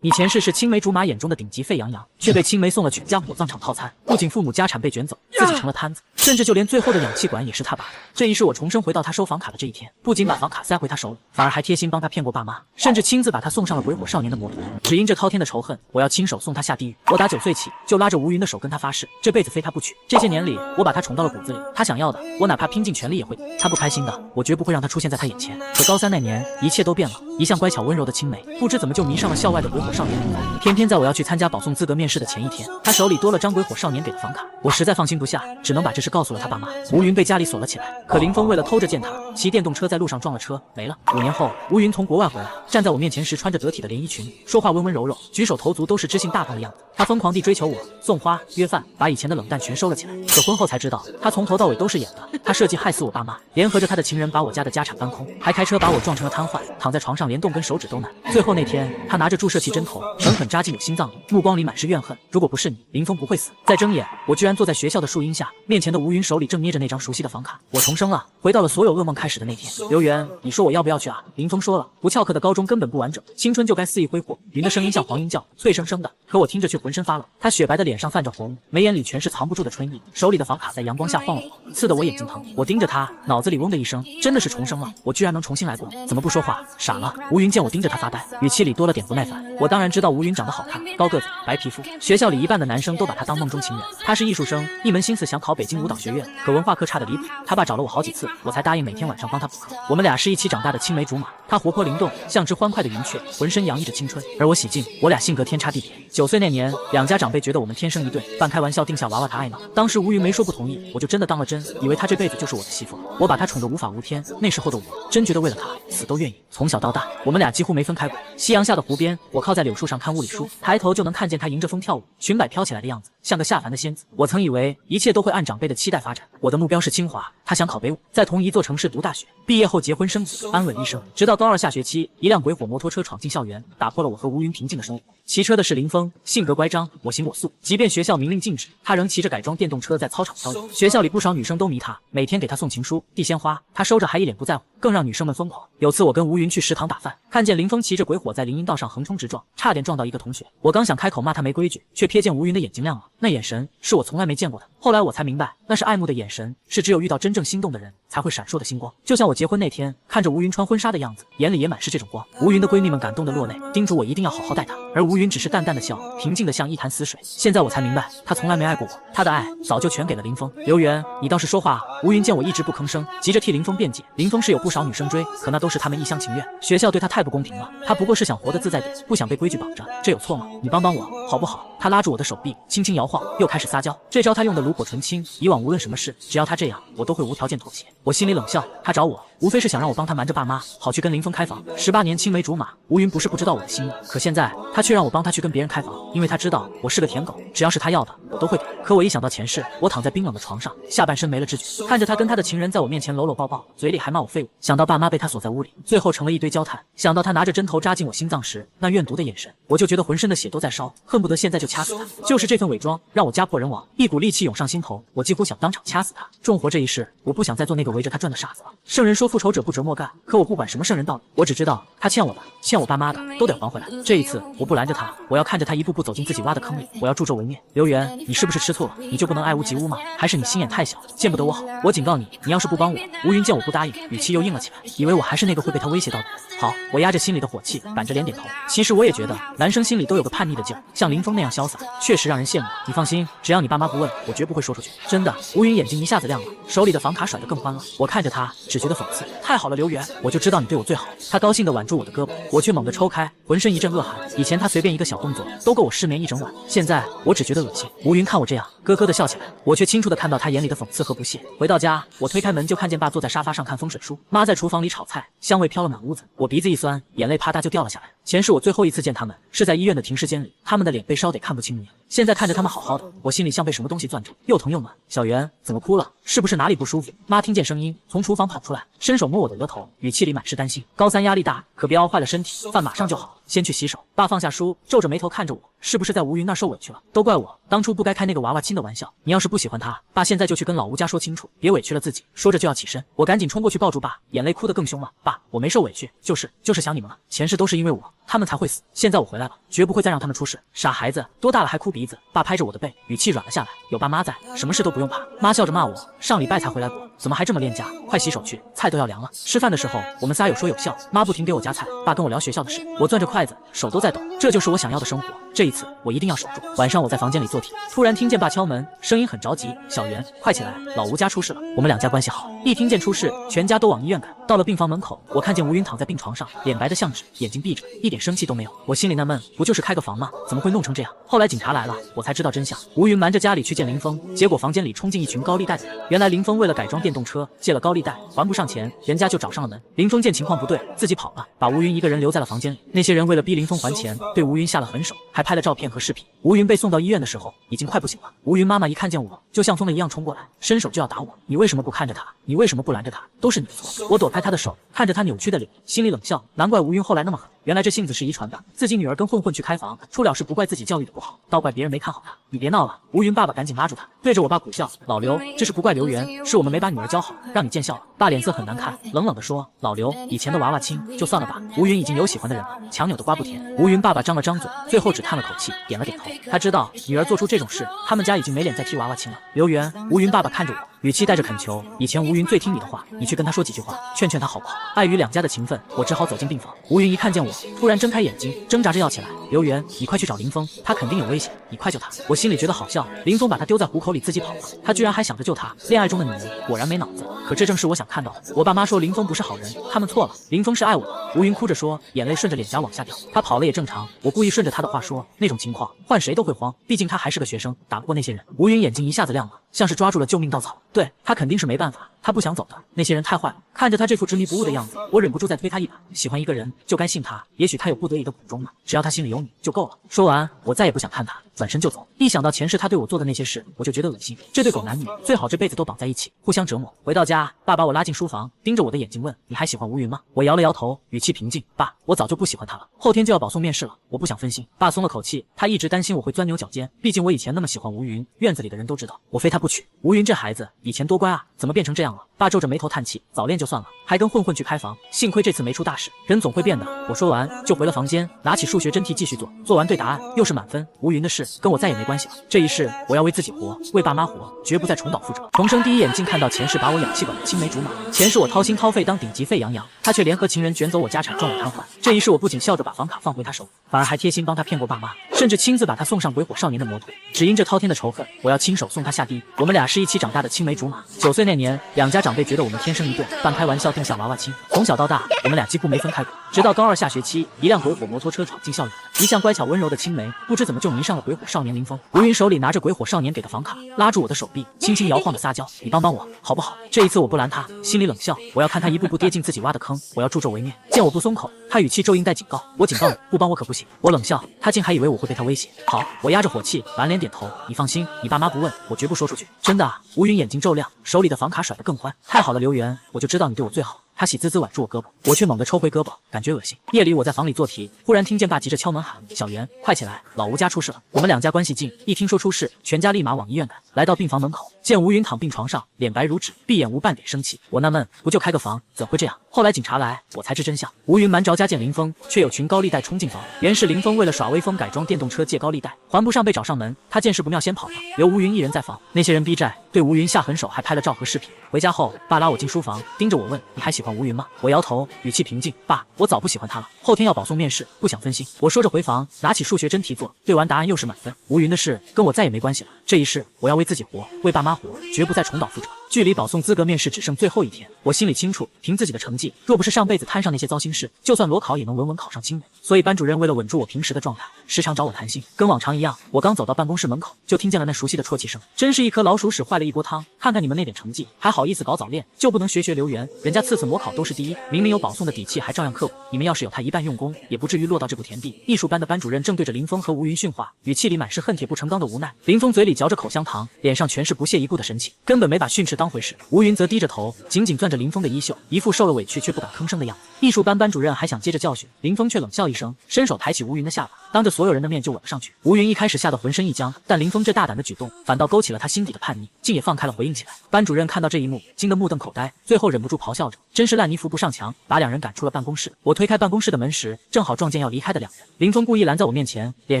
你前世是青梅竹马眼中的顶级沸羊羊，却被青梅送了全家火葬场套餐，不仅父母家产被卷走，自己成了摊子，甚至就连最后的氧气管也是他拔的。这一世我重生回到他收房卡的这一天，不仅把房卡塞回他手里，反而还贴心帮他骗过爸妈，甚至亲自把他送上了鬼火少年的摩托。只因这滔天的仇恨，我要亲手送他下地狱。我打9岁起就拉着吴云的手跟他发誓，这辈子非他不娶。这些年里，我把他宠到了骨子里，他想要的，我哪怕拼尽全力也会给。他不开心的，我绝不会让他出现在他眼前。可高3那年，一切都变了，一向乖巧温柔的青梅，不知怎么就迷上了校外的鬼火少年林峰。偏偏在我要去参加保送资格面试的前一天，他手里多了张鬼火少年给的房卡，我实在放心不下，只能把这事告诉了他爸妈。吴云被家里锁了起来，可林峰为了偷着见他，骑电动车在路上撞了车，没了。5年后，吴云从国外回来，站在我面前时穿着得体的连衣裙，说话温温柔柔，举手投足都是知性大方的样子。他疯狂地追求我，送花约饭，把以前的冷淡全收了起来。可婚后才知道，他从头到尾都是演的。他设计害死我爸妈，联合着他的情人把我家的家产搬空，还开车把我撞成了瘫痪，躺在床上连动根手指都难。最后那天，他拿着注射器针头狠狠扎进我心脏里，目光里满是怨恨。如果不是你，林峰不会死。再睁眼，我居然坐在学校的树荫下，面前的吴云手里正捏着那张熟悉的房卡。我重生了，回到了所有噩梦开始的那天。刘源，你说我要不要去啊？林峰说了，不翘课的高中根本不完整，青春就该肆意挥霍。云的声音像黄莺叫，脆生生的，可我听着却浑身发冷。他雪白的脸上泛着红，眉眼里全是藏不住的春意，手里的房卡在阳光下晃了晃，刺得我眼睛疼。我盯着他，脑子里嗡的一声，真的是重生了，我居然能重新来过，怎么不说话？傻了。吴云见我盯着他发呆，语气里多了点不耐烦。我当然知道吴云长得好看，高个子，白皮肤，学校里一半的男生都把他当梦中情人。他是艺术生，一门心思想考北京舞蹈学院，可文化课差得离谱。他爸找了我好几次，我才答应每天晚上帮他补课。我们俩是一起长大的青梅竹马，他活泼灵动，像只欢快的云雀，浑身洋溢着青春，而我喜静，我俩性格天差地别。9岁那年，两家长辈觉得我们天生一对，半开玩笑定下娃娃他爱闹。当时吴云没说不同意，我就真的当了真，以为他这辈子就是我的媳妇。我把他宠得无法无天，那时候的我真觉得为了他死都愿意。从小到大，我们俩几乎没分开过。夕阳下的湖边，我靠在柳树上看物理书，抬头就能看见他迎着风跳舞，裙摆飘起来的样子，像个下凡的仙子。我曾以为一切都会按长辈的期待发展，我的目标是清华，他想考北舞，在同一座城市读大学，毕业后结婚生子，安稳一生。直到高2下学期，一辆鬼火摩托车闯进校园，打破了我和吴云平静的生活。骑车的是林峰，性格乖张，我行我素，即便学校明令禁止，他仍骑着改装电动车在操场飘逸。学校里不少女生都迷他，每天给他送情书、递鲜花，他收着还一脸不在乎，更让女生们疯狂。有次我跟吴云去食堂打饭，看见林峰骑着鬼火在林荫道上横冲直撞，差点撞到一个同学。我刚想开口骂他没规矩，却瞥见吴云的眼睛亮了，那眼神是我从来没见过的。后来我才明白，那是爱慕的眼神，是只有遇到真正心动的人才会闪烁的星光。就像我结婚那天，看着吴云穿婚纱的样子，眼里也满是这种光。吴云的闺蜜们感动得落泪，叮嘱我一定要好好待她，而吴云只是淡淡的笑，平静的像一潭死水。现在我才明白，他从来没爱过我，他的爱早就全给了林峰。刘源，你倒是说话啊！吴云见我一直不吭声，急着替林峰辩解。林峰是有不少女生追，可那都是他们一厢情愿，学校对他太不公平了，他不过是想活得自在点，不想被规矩绑着，这有错吗？你帮帮我好不好？他拉住我的手臂，轻轻摇晃，又开始撒娇。这招他用的炉火纯青，以往无论什么事，只要他这样，我都会无条件妥协。我心里冷笑，他找我无非是想让我帮他瞒着爸妈，好去跟林峰开房。18年青梅竹马，吴云不是不知道我的心意，可现在他却让我帮他去跟别人开房，因为他知道我是个舔狗，只要是他要的，我都会给。可我一想到前世，我躺在冰冷的床上，下半身没了知觉，看着他跟他的情人在我面前搂搂抱抱，嘴里还骂我废物，想到爸妈被他锁在屋里，最后成了一堆焦炭，想到他拿着针头扎进我心脏时那怨毒的眼神，我就觉得浑身的血都在烧，恨不得现在就掐死他。就是这份伪装让我家破人亡，一股戾气涌上心头，我几乎想当场掐死他。重活这一世，我不想再做那个围着他转的傻子了。圣人说复仇者不折莫干，可我不管什么圣人道理，我只知道他欠我的，欠我爸妈的都得还回来。这一次我不拦着他，我要看着他一步步走进自己挖的坑里，我要助纣为虐。刘源，你是不是吃醋了？你就不能爱屋及乌吗？还是你心眼太小，见不得我好？我警告你，你要是不帮我……吴云见我不答应，语气又硬了起来，以为我还是那个会被他威胁到的人。好，我压着心里的火气，板着脸点头。其实我也觉得，男生心里都有个叛逆的劲儿，像林峰那样潇洒，确实让人羡慕。你放心，只要你爸妈不问，我绝不会说出去。真的。吴云眼睛一下子亮了，手里的房卡甩得更欢了。我看着他，只觉得讽刺。太好了，刘源，我就知道你对我最好。他高兴地挽住我的胳膊，我却猛地抽开，浑身一阵恶寒。以前他随便一个小动作都够我失眠一整晚，现在我只觉得恶心。吴云看我这样，咯咯地笑起来，我却清楚地看到他眼里的讽刺和不屑。回到家，我推开门就看见爸坐在沙发上看风水书，妈在厨房里炒菜，香味飘了满屋子。我鼻子一酸，眼泪啪嗒就掉了下来。前世我最后一次见他们是在医院的停尸间里，他们的脸被烧得看不清面。现在看着他们好好的，我心里像被什么东西攥着，又疼又暖。小袁，怎么哭了？是不是哪里不舒服？妈听见声音，从厨房跑出来，伸手摸我的额头，语气里满是担心。高3压力大，可别熬坏了身体，饭马上就好，先去洗手。爸放下书，皱着眉头看着我，是不是在吴云那儿受委屈了？都怪我，当初不该开那个娃娃亲的玩笑。你要是不喜欢他，爸现在就去跟老吴家说清楚，别委屈了自己。说着就要起身，我赶紧冲过去抱住爸，眼泪哭得更凶了。爸，我没受委屈，就是想你们了。前世都是因为我，他们才会死。现在我回来了，绝不会再让他们出事。傻孩子，多大了还哭鼻子？爸拍着我的背，语气软了下来。有爸妈在，什么事都不用怕。妈笑着骂我，上礼拜才回来过，怎么还这么恋家？快洗手去，菜都要凉了。吃饭的时候，我们仨有说有笑，妈不停给我夹菜，爸跟我聊学校的事，我攥着筷子，手都在抖。这就是我想要的生活，这一次我一定要守住。晚上我在房间里做题，突然听见爸敲门，声音很着急：“小袁，快起来，老吴家出事了。”我们两家关系好，一听见出事，全家都往医院赶。到了病房门口，我看见吴云躺在病床上，脸白的像纸，眼睛闭着，一点生气都没有。我心里纳闷，不就是开个房吗？怎么会弄成这样？后来警察来了，我才知道真相。吴云瞒着家里去见林峰，结果房间里冲进一群高利贷的人。原来林峰为了改装电动车，借了高利贷，还不上钱，人家就找上了门。林峰见情况不对，自己跑了，把吴云一个人留在了房间里。那些人为了逼林峰还钱，对吴云下了狠手，还拍了照片和视频。吴云被送到医院的时候，已经快不行了。吴云妈妈一看见我，就像疯了一样冲过来，伸手就要打我。你为什么不看着他？你为什么不拦着他？都是你的错。我躲开他的手，看着他扭曲的脸，心里冷笑，难怪吴云后来那么狠。原来这性子是遗传的，自己女儿跟混混去开房，出了事不怪自己教育的不好，倒怪别人没看好他。你别闹了，吴云爸爸赶紧拉住他，对着我爸苦笑。老刘，这是不怪刘源，是我们没把女儿教好，让你见笑了。爸脸色很难看，冷冷地说：“老刘，以前的娃娃亲就算了吧，吴云已经有喜欢的人了，强扭的瓜不甜。”吴云爸爸张了张嘴，最后只叹了口气，点了点头。他知道女儿做出这种事，他们家已经没脸再踢娃娃亲了。刘源，吴云爸爸看着我，语气带着恳求：“以前吴云最听你的话，你去跟他说几句话，劝劝他好不好？”碍于两家的情分，我只好走进病房。吴云一看见我，突然睁开眼睛，挣扎着要起来。刘源，你快去找林峰，他肯定有危险，你快救他！我心里觉得好笑，林峰把他丢在虎口里自己跑了，他居然还想着救他。恋爱中的女人果然没脑子，可这正是我想看到的。我爸妈说林峰不是好人，他们错了，林峰是爱我的。吴云哭着说，眼泪顺着脸颊往下掉。他跑了也正常，我故意顺着他的话说，那种情况换谁都会慌，毕竟他还是个学生，打不过那些人。吴云眼睛一下子亮了，像是抓住了救命稻草。对，他肯定是没办法，他不想走的，那些人太坏了。看着他这副执迷不悟的样子，我忍不住再推他一把。喜欢一个人就该信他，也许他有不得已的苦衷嘛，只要他心里有你就够了。说完，我再也不想看他，转身就走。一想到前世他对我做的那些事，我就觉得恶心。这对狗男女最好这辈子都绑在一起，互相折磨。回到家，爸把我拉进书房，盯着我的眼睛问：“你还喜欢吴云吗？”我摇了摇头，语气平静：“爸，我早就不喜欢他了。后天就要保送面试了，我不想分心。”爸松了口气，他一直担心我会钻牛角尖，毕竟我以前那么喜欢吴云，院子里的人都知道，我非他不娶。吴云这孩子以前多乖啊，怎么变成这样了？爸皱着眉头叹气，早恋就算了，还跟混混去开房，幸亏这次没出大事。人总会变的。我说完就回了房间，拿起数学真题继续做，做完对答案又是满分。吴云的事跟我再也没关系了，这一世我要为自己活，为爸妈活，绝不再重蹈覆辙。重生第一眼竟看到前世把我氧气管的青梅竹马，前世我掏心掏肺当顶级沸羊羊，他却联合情人卷走我家产，撞我瘫痪。这一世我不仅笑着把房卡放回他手里，反而还贴心帮他骗过爸妈，甚至亲自把他送上鬼火少年的摩托。只因这滔天的仇恨，我要亲手送他下地狱。我们俩是一起长大的青梅竹马，9岁那年，两家长辈觉得我们天生一对，半开玩笑定下娃娃亲。从小到大，我们俩几乎没分开过。直到高2下学期，一辆鬼火摩托车闯进校园，一向乖巧温柔的青梅，不知怎么就迷上了鬼火少年林峰。吴云手里拿着鬼火少年给的房卡，拉住我的手臂，轻轻摇晃的撒娇：“你帮帮我，好不好？”这一次我不拦他，心里冷笑，我要看他一步步跌进自己挖的坑，我要助纣为虐。见我不松口，他语气骤硬带警告：“我警告你，不帮我可不行。”我冷笑，他竟还以为我会被他威胁。好，我压着火气，满脸点头：“你放心，你爸妈不问，我绝不说出去。”真的啊？吴云眼睛骤亮，手里的房卡甩得更欢。太好了，刘源，我就知道你对我最好。他喜滋滋挽住我胳膊，我却猛地抽回胳膊，感觉恶心。夜里我在房里做题，忽然听见爸急着敲门喊：“小袁，快起来，老吴家出事了。”我们两家关系近，一听说出事，全家立马往医院赶。来到病房门口，见吴云躺病床上，脸白如纸，闭眼无半点生气。我纳闷，不就开个房，怎会这样？后来警察来，我才知真相。吴云瞒着家见林峰，却有群高利贷冲进房，原是林峰为了耍威风改装电动车借高利贷，还不上被找上门。他见势不妙先跑了，留吴云一人在房。那些人逼债，对吴云下狠手，还拍了照和视频。回家后，爸拉我进书房，盯着我问：“你还喜欢吴云吗？”我摇头，语气平静：“爸，我早不喜欢他了。后天要保送面试，不想分心。”我说着回房，拿起数学真题做，对完答案又是满分。吴云的事跟我再也没关系了，这一世我要为自己活，为爸妈活，绝不再重蹈覆辙。距离保送资格面试只剩最后一天，我心里清楚，凭自己的成绩，若不是上辈子摊上那些糟心事，就算裸考也能稳稳考上清美。所以班主任为了稳住我平时的状态，时常找我谈心。跟往常一样，我刚走到办公室门口，就听见了那熟悉的啜泣声。真是一颗老鼠屎坏了一锅汤，看看你们那点成绩，还好意思搞早恋，就不能学刘源，人家次模考都是第一，明明有保送的底气，还照样刻苦。你们要是有他一半用功，也不至于落到这步田地。艺术班的班主任正对着林峰和吴云训话，语气里满是恨铁不成钢的无奈。林峰嘴里嚼着口香糖，脸上全是不屑一顾的神情，根本没把训斥当回事。吴云则低着头，紧紧攥着林峰的衣袖，一副受了委屈却不敢吭声的样子。艺术班班主任还想接着教训，林峰却冷笑一声，伸手抬起吴云的下巴，当着所有人的面就吻了上去。吴云一开始吓得浑身一僵，但林峰这大胆的举动反倒勾起了他心底的叛逆，竟也放开了回应起来。班主任看到这一幕，惊得目瞪口呆，最后忍不住咆哮着，真是烂泥扶不上墙，把两人赶出了办公室。我推开办公室的门时，正好撞见要离开的两人。林峰故意拦在我面前，脸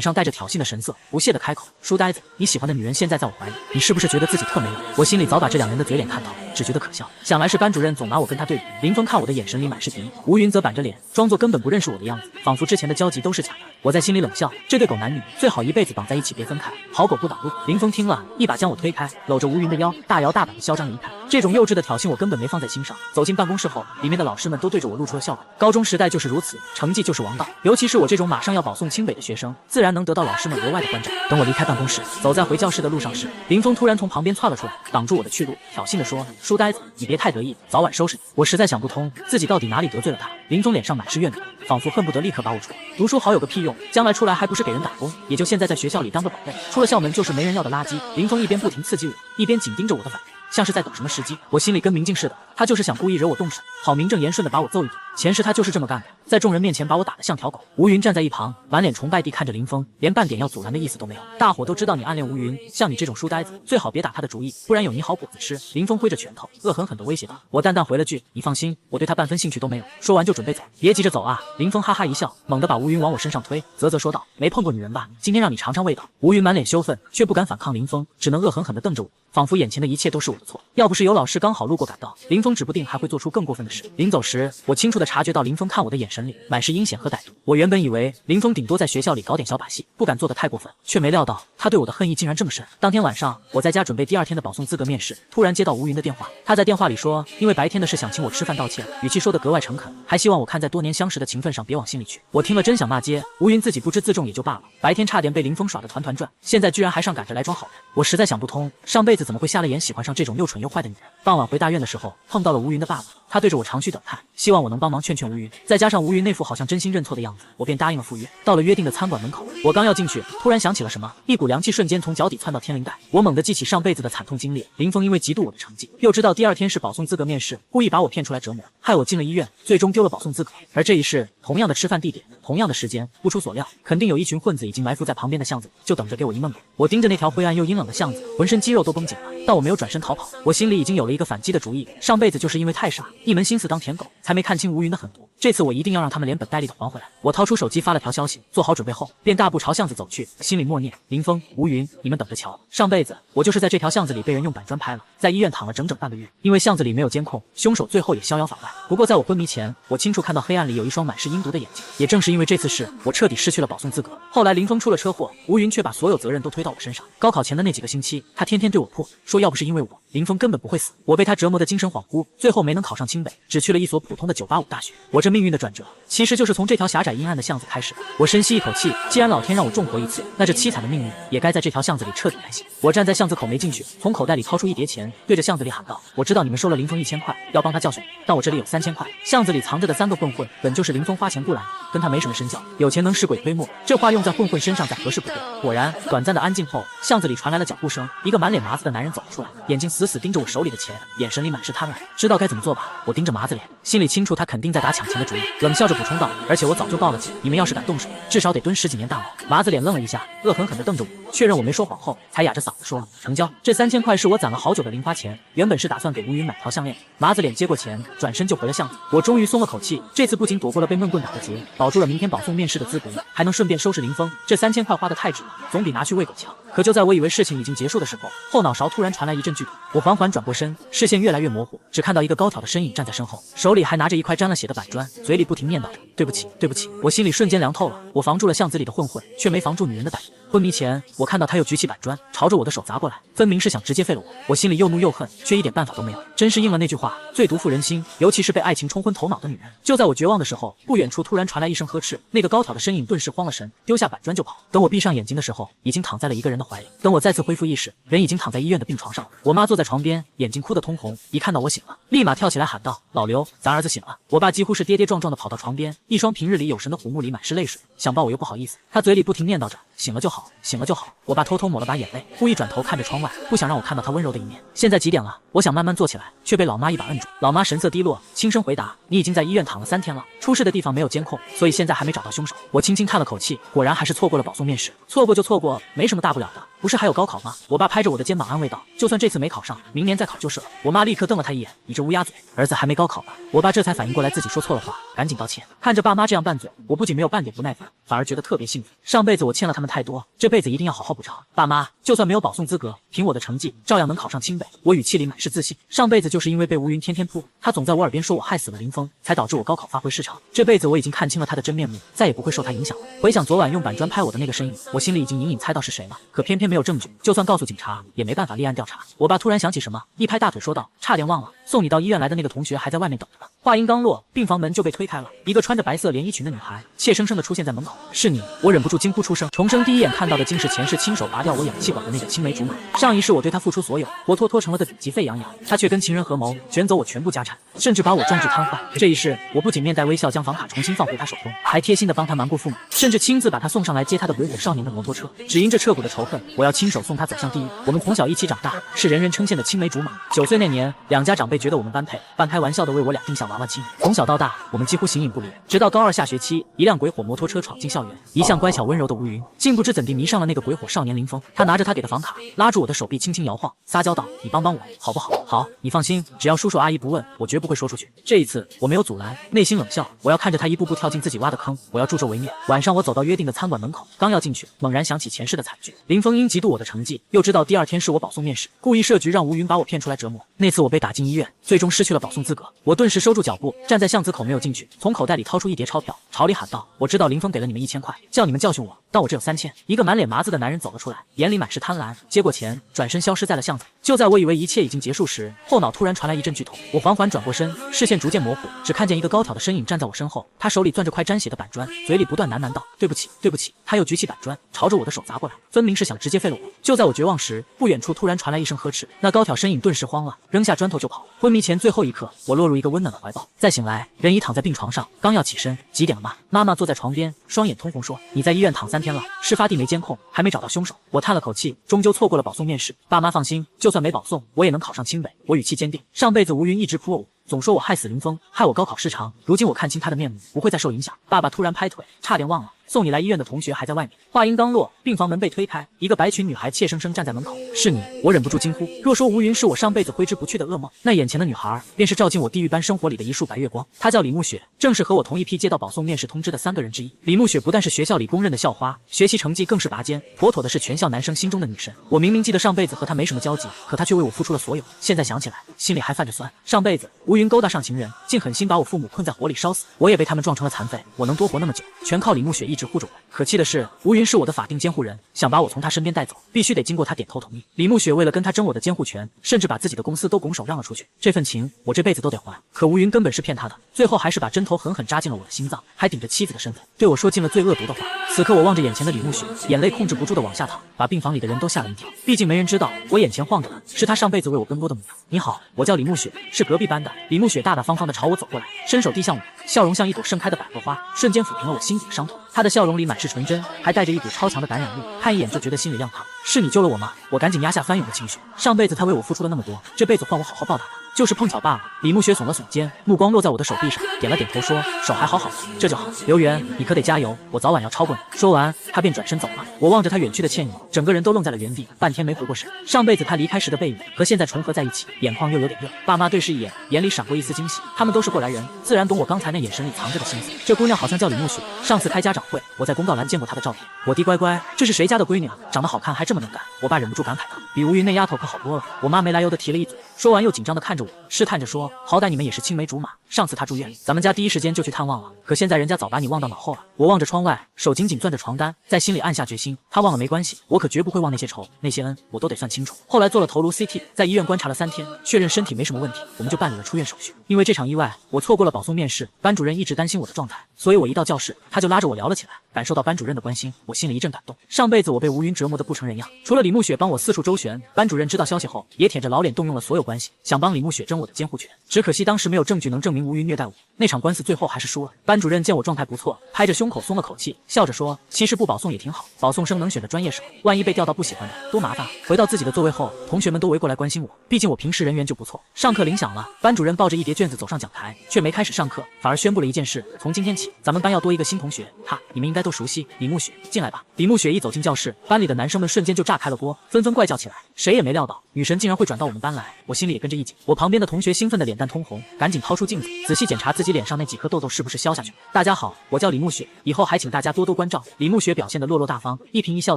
上带着挑衅的神色，不屑地开口：“书呆子，你喜欢的女人现在在我怀里，你是不是觉得自己特没用？”我心里早把这两人的嘴脸看到，只觉得可笑。想来是班主任总拿我跟他对比。林峰看我的眼神里满是敌意，吴云则板着脸，装作根本不认识我的样子，仿佛之前的交集都是假的。我在心里冷笑，这对狗男女最好一辈子绑在一起，别分开，好狗不挡路。林峰听了一把将我推开，搂着吴云的腰，大摇大摆的嚣张离开。这种幼稚的挑衅我根本没放在心上。走进办公室后，里面的老师们都对着我露出了笑容。高中时代就是如此，成绩就是王道，尤其是我这种马上要保送清北的学生，自然能得到老师们额外的关照。等我离开办公室，走在回教室的路上时，林峰突然从旁边窜了出来，挡住我的去路，挑衅地说：“书呆子，你别太得意，早晚收拾你。”我实在想不通自己到底哪里得罪了他。林峰脸上满是怨怼，仿佛恨不得立刻把我除了。读书好有个屁用，将来出来还不是给人打工，也就现在在学校里当个宝贝，出了校门就是没人要的垃圾。林峰一边不停刺激我，一边紧盯着我的反应，像是在等什么时机。我心里跟明镜似的，他就是想故意惹我动手，好名正言顺的把我揍一顿。前世他就是这么干的，在众人面前把我打得像条狗。吴云站在一旁，满脸崇拜地看着林峰，连半点要阻拦的意思都没有。大伙都知道你暗恋吴云，像你这种书呆子，最好别打他的主意，不然有你好果子吃。林峰挥着拳头，恶狠狠地威胁道。我淡淡回了句：“你放心，我对他半分兴趣都没有。”说完就准备走。别急着走啊！林峰哈哈一笑，猛地把吴云往我身上推，啧啧说道：“没碰过女人吧？今天让你尝尝味道。”吴云满脸羞愤，却不敢反抗林峰，只能恶狠狠地瞪着我，仿佛眼前的一切都是我的错。要不是有老师刚好路过赶到，林峰指不定还会做出更过分的事。临走时，我清楚地察觉到林峰看我的眼神里满是阴险和歹毒。我原本以为林峰顶多在学校里搞点小把戏，不敢做得太过分，却没料到他对我的恨意竟然这么深。当天晚上，我在家准备第二天的保送资格面试，突然接到吴云的电话。他在电话里说，因为白天的事想请我吃饭道歉，语气说得格外诚恳，还希望我看在多年相识的情分上别往心里去。我听了真想骂街，吴云自己不知自重也就罢了，白天差点被林峰耍得团团转，现在居然还上赶着来装好人。我实在想不通，上辈子怎么会瞎了眼喜欢上这种又蠢又坏的女人。傍晚回大院的时候，碰到了吴云的爸爸，他对着我长吁短叹，希望我能帮忙劝劝吴云。再加上吴云那副好像真心认错的样子，我便答应了赴约。到了约定的餐馆门口，我刚要进去，突然想起了什么，一股凉气瞬间从脚底窜到天灵盖。我猛地记起上辈子的惨痛经历，林峰因为嫉妒我的成绩，又知道第二天是保送资格面试，故意把我骗出来折磨，害我进了医院，最终丢了保送资格。而这一世，同样的吃饭地点，同样的时间，不出所料，肯定有一群混子已经埋伏在旁边的巷子里，就等着给我一闷棍。我盯着那条灰暗又阴冷的巷子，浑身肌肉都绷紧了，但我没有转身逃跑，我心里已经有了一个反击的主意。上辈子就是因为太傻，一门心思当舔狗，才没看清吴云的狠毒。这次我一定要让他们连本带利的还回来。我掏出手机发了条消息，做好准备后，便大步朝巷子走去，心里默念：林峰、吴云，你们等着瞧。上辈子我就是在这条巷子里被人用板砖拍了，在医院躺了整整半个月。因为巷子里没有监控，凶手最后也逍遥法外。不过在我昏迷前，我清楚看到黑暗里有一双满是阴毒的眼睛。也正是因为这次事，我彻底失去了保送资格。后来林峰出了车祸，吴云却把所有责任都推到我身上。高考前的那几个星期，他天天对我泼，说要不是因为我，林峰根本不会死。我被他折磨得精神恍惚，最后没能考上清北，只去了一所普通的985大学。我这命运的转折，其实就是从这条狭窄阴暗的巷子开始的。我深吸一口气，既然老天让我重活一次，那这凄惨的命运也该在这条巷子里彻底来袭。我站在巷子口没进去，从口袋里掏出一叠钱，对着巷子里喊道：“我知道你们收了林峰1000块，要帮他教训你，但我这里有3000块。巷子里藏着的3个混混，本就是林峰花钱雇来的，跟他没什么身教，有钱能使鬼推磨。”这话用在混混身上再合适不过。果然，短暂的安静后，巷子里传来了脚步声，一个满脸麻子的男人走了出来，眼睛死死盯着我手里的钱，眼神里满是贪婪。知道该怎么做吧？我盯着麻子脸，心里清楚他肯定在打抢钱的主意，冷笑着补充道：“而且我早就报了警，你们要是敢动手，至少得蹲10几年大牢。”麻子脸愣了一下，恶狠狠地瞪着我，确认我没说谎后，才哑着嗓子说了：“成交。”这3000块是我攒了好久的零花钱，原本是打算给吴云买条项链。麻子脸接过钱，转身就回了巷子。我终于松了口气，这次不仅躲过了被闷棍打的劫，保住了明天保送面试的资格，还能顺便收拾林峰。这3000块花得太值了，总比拿去喂狗强。可就在我以为事情已经结束的时候，后脑勺突然传来一阵剧痛。我缓缓转过身，视线越来越模糊，只看到一个高挑的身影站在身后，手里还拿着一块沾了血的板砖，嘴里不停念叨着：“对不起，对不起。”我心里瞬间凉透了。我防住了巷子里的混混，却没防住女人的歹毒。昏迷前，我看到他又举起板砖，朝着我的手砸过来，分明是想直接废了我。我心里又怒又恨，却一点办法都没有。真是应了那句话，最毒妇人心，尤其是被爱情冲昏头脑的女人。就在我绝望的时候，不远处突然传来一声呵斥，那个高挑的身影顿时慌了神，丢下板砖就跑。等我闭上眼睛的时候，已经躺在了一个人的怀里。等我再次恢复意识，人已经躺在医院的病床上了。我妈坐在床边，眼睛哭得通红，一看到我醒了，立马跳起来喊道：“老刘，咱儿子醒了！”我爸几乎是跌跌撞撞地跑到床边，一双平日里有神的虎目里满是泪水，想抱我又不好意思，他嘴里不停念叨着：“醒了就好。”好，醒了就好。我爸偷偷抹了把眼泪，故意转头看着窗外，不想让我看到他温柔的一面。现在几点了？我想慢慢坐起来，却被老妈一把摁住。老妈神色低落，轻声回答：你已经在医院躺了3天了，出事的地方没有监控，所以现在还没找到凶手。我轻轻叹了口气，果然还是错过了保送面试。错过就错过，没什么大不了的，不是还有高考吗？我爸拍着我的肩膀安慰道：就算这次没考上，明年再考就是了。我妈立刻瞪了他一眼：你这乌鸦嘴，儿子还没高考吧？我爸这才反应过来自己说错了话，赶紧道歉。看着爸妈这样拌嘴，我不仅没有半点不耐烦，反而觉得特别幸福。上辈子我欠了他们太多，这辈子一定要好好补偿。爸妈，就算没有保送资格，凭我的成绩照样能考上清北。我语气里满是自信。上辈子就是因为被吴云天天扑，他总在我耳边说我害死了林峰，才导致我高考发挥失常。这辈子我已经看清了他的真面目，再也不会受他影响了。回想昨晚用板砖拍我的那个身影，我心里已经隐隐猜到是谁了，可偏偏没有证据，就算告诉警察也没办法立案调查。我爸突然想起什么，一拍大腿说道：差点忘了，送你到医院来的那个同学还在外面等着呢。话音刚落，病房门就被推开了，一个穿着白色连衣裙的女孩怯生生地出现在门口。是你！我忍不住惊呼出声。重生第一眼看到的竟是前世亲手拔掉我氧气管的那个青梅竹马。上一世我对他付出所有，活脱脱成了个顶级沸羊羊，他却跟情人合谋，卷走我全部家产，甚至把我壮至瘫痪。这一世，我不仅面带微笑将房卡重新放回他手中，还贴心地帮他瞒过父母，甚至亲自把他送上来接他的鬼火少年的摩托车。只因这彻骨的仇恨，我要亲手送他走向地狱。我们从小一起长大，是人人称羡的青梅竹马。9岁那年，两家长辈觉得我们般配，半开玩笑的为我俩定下娃娃亲。从小到大，我们几乎形影不离，直到高2下学期，一辆鬼火摩托车闯进校园，一向乖巧温柔的吴云，竟不知怎地迷上了那个鬼火少年林峰。他拿着他给的房卡，拉住我的手臂轻轻摇晃，撒娇道：你帮帮我好不好？好，你放心，只要叔叔阿姨不问，我绝不会说出去。这一次我没有阻拦，内心冷笑，我要看着他一步步跳进自己挖的坑，我要助纣为虐。晚上我走到约定的餐馆门口，刚要进去，猛然想起前世的惨剧。林峰因嫉妒我的成绩，又知道第2天是我保送面试，故意设局让吴云把我骗出来折磨。那次我被打进医院，最终失去了保送资格。我顿时收住脚步，站在巷子口没有进去，从口袋里掏出一叠钞票，朝里喊道：我知道林峰给了你们1000块，叫你们教训我，但我只有3000。一个满脸麻子的男人走了出来，眼里满是贪婪，接过钱转身消失在了巷子。就在我以为一切已经结束时，后脑突然传来一阵剧痛，我缓缓转过身，视线逐渐模糊，只看见一个高挑的身影站在我身后，他手里攥着块沾血的板砖，嘴里不断喃喃道：对不起对不起。他又举起板砖朝着我的手砸过来，分明是想直接废了我。就在我绝望时，不远处突然传来一声呵斥，那高挑身影顿时慌了，扔下砖头就跑。昏迷前最后一刻，我落入一个温暖的怀抱。再醒来，人已躺在病床上，刚要起身，几点了吗？妈妈坐在床边，双眼通红说：你在医院躺3天了，事发地没监控，还没找到凶手。我叹了口气，终究错过了保送面试。爸妈放心，就算没保送，我也能考上清北。我语气坚定。上辈子吴云一直扑我，总说我害死林峰，害我高考失常，如今我看清他的面目，不会再受影响。爸爸突然拍腿，差点忘了，送你来医院的同学还在外面。话音刚落，病房门被推开，一个白裙女孩怯生生站在门口。是你！我忍不住惊呼。若说吴云是我上辈子挥之不去的噩梦，那眼前的女孩便是照进我地狱般生活里的一束白月光。她叫李慕雪，正是和我同一批接到保送面试通知的3个人之一。李慕雪不但是学校里公认的校花，学习成绩更是拔尖，妥妥的是全校男生心中的女神。我明明记得上辈子和她没什么交集，可她却为我付出了所有，现在想起来，心里还泛着酸。上辈子吴云勾搭上情人，竟狠心把我父母困在火里烧死，我也被他们撞成了残废。我能多活那么久，全靠李慕雪一直护着我。可气的是，吴云是我的法定监护人，想把我从他身边带走，必须得经过他点头同意。李慕雪为了跟他争我的监护权，甚至把自己的公司都拱手让了出去。这份情我这辈子都得还。可吴云根本是骗他的，最后还是把针头狠狠扎进了我的心脏，还顶着妻子的身份对我说尽了最恶毒的话。此刻我望着眼前的李慕雪，眼泪控制不住的往下淌，把病房里的人都吓了一跳。毕竟没人知道我眼前晃着的是他上辈子为我奔波的模样。你好，我叫李慕雪，是隔壁班的。李慕雪大大方方的朝我走过来，伸手递向我，笑容像一朵盛开的百合花，瞬间抚平了我心底的伤痛。她的笑容里满是纯真，还带着一股超强的感染力，看一眼就觉得心里亮堂。是你救了我吗？我赶紧压下翻涌的情绪。上辈子他为我付出了那么多，这辈子换我好好报答他，就是碰巧罢了。李慕雪耸了耸肩，目光落在我的手臂上，点了点头说：手还好好的，这就好。刘源，你可得加油，我早晚要超过你。说完，他便转身走了。我望着他远去的倩影，整个人都愣在了原地，半天没回过神。上辈子他离开时的背影和现在重合在一起，眼眶又有点热。爸妈对视一眼，眼里闪过一丝惊喜，他们都是过来人，自然懂我刚才那眼神里藏着的心思。这姑娘好像叫李慕雪，上次开家长会，我在公告栏见过她的照片。我弟乖乖，这是谁家的闺女啊？长得好看还这么能干。我爸忍不住感慨道，比吴云那丫头可好多了。我妈没来由的提了一嘴，说完又紧张的看着我，试探着说，好歹你们也是青梅竹马，上次她住院，咱们家第一时间就去探望了，可现在人家早把你忘到脑后了。我望着窗外，手紧紧攥着床单，在心里暗下决心，她忘了没关系，我可绝不会忘那些仇，那些恩我都得算清楚。后来做了头颅 CT， 在医院观察了3天，确认身体没什么问题，我们就办理了出院手续。因为这场意外，我错过了保送面试，班主任一直担心我的状态，所以我一到教室，他就拉着我聊了起来。感受到班主任的关心，我心里一阵感动。上辈子我被吴云折磨得不成人样，除了李慕雪帮我四处周旋，班主任知道消息后，也舔着老脸动用了所有关系，想帮李慕慕雪争我的监护权。只可惜当时没有证据能证明吴云虐待我，那场官司最后还是输了。班主任见我状态不错，拍着胸口松了口气，笑着说：“其实不保送也挺好，保送生能选的专业少，万一被调到不喜欢的，多麻烦。”回到自己的座位后，同学们都围过来关心我，毕竟我平时人缘就不错。上课铃响了，班主任抱着一叠卷子走上讲台，却没开始上课，反而宣布了一件事：从今天起，咱们班要多一个新同学。哈，你们应该都熟悉李慕雪，进来吧。李慕雪一走进教室，班里的男生们瞬间就炸开了锅，纷纷怪叫起来。谁也没料到女神竟然会转到我们班来，我心里也跟着一紧。我旁边的同学兴奋的脸蛋通红，赶紧掏出镜子，仔细检查自己脸上那几颗痘痘是不是消下去了。大家好，我叫李慕雪，以后还请大家多多关照。李慕雪表现得落落大方，一颦一笑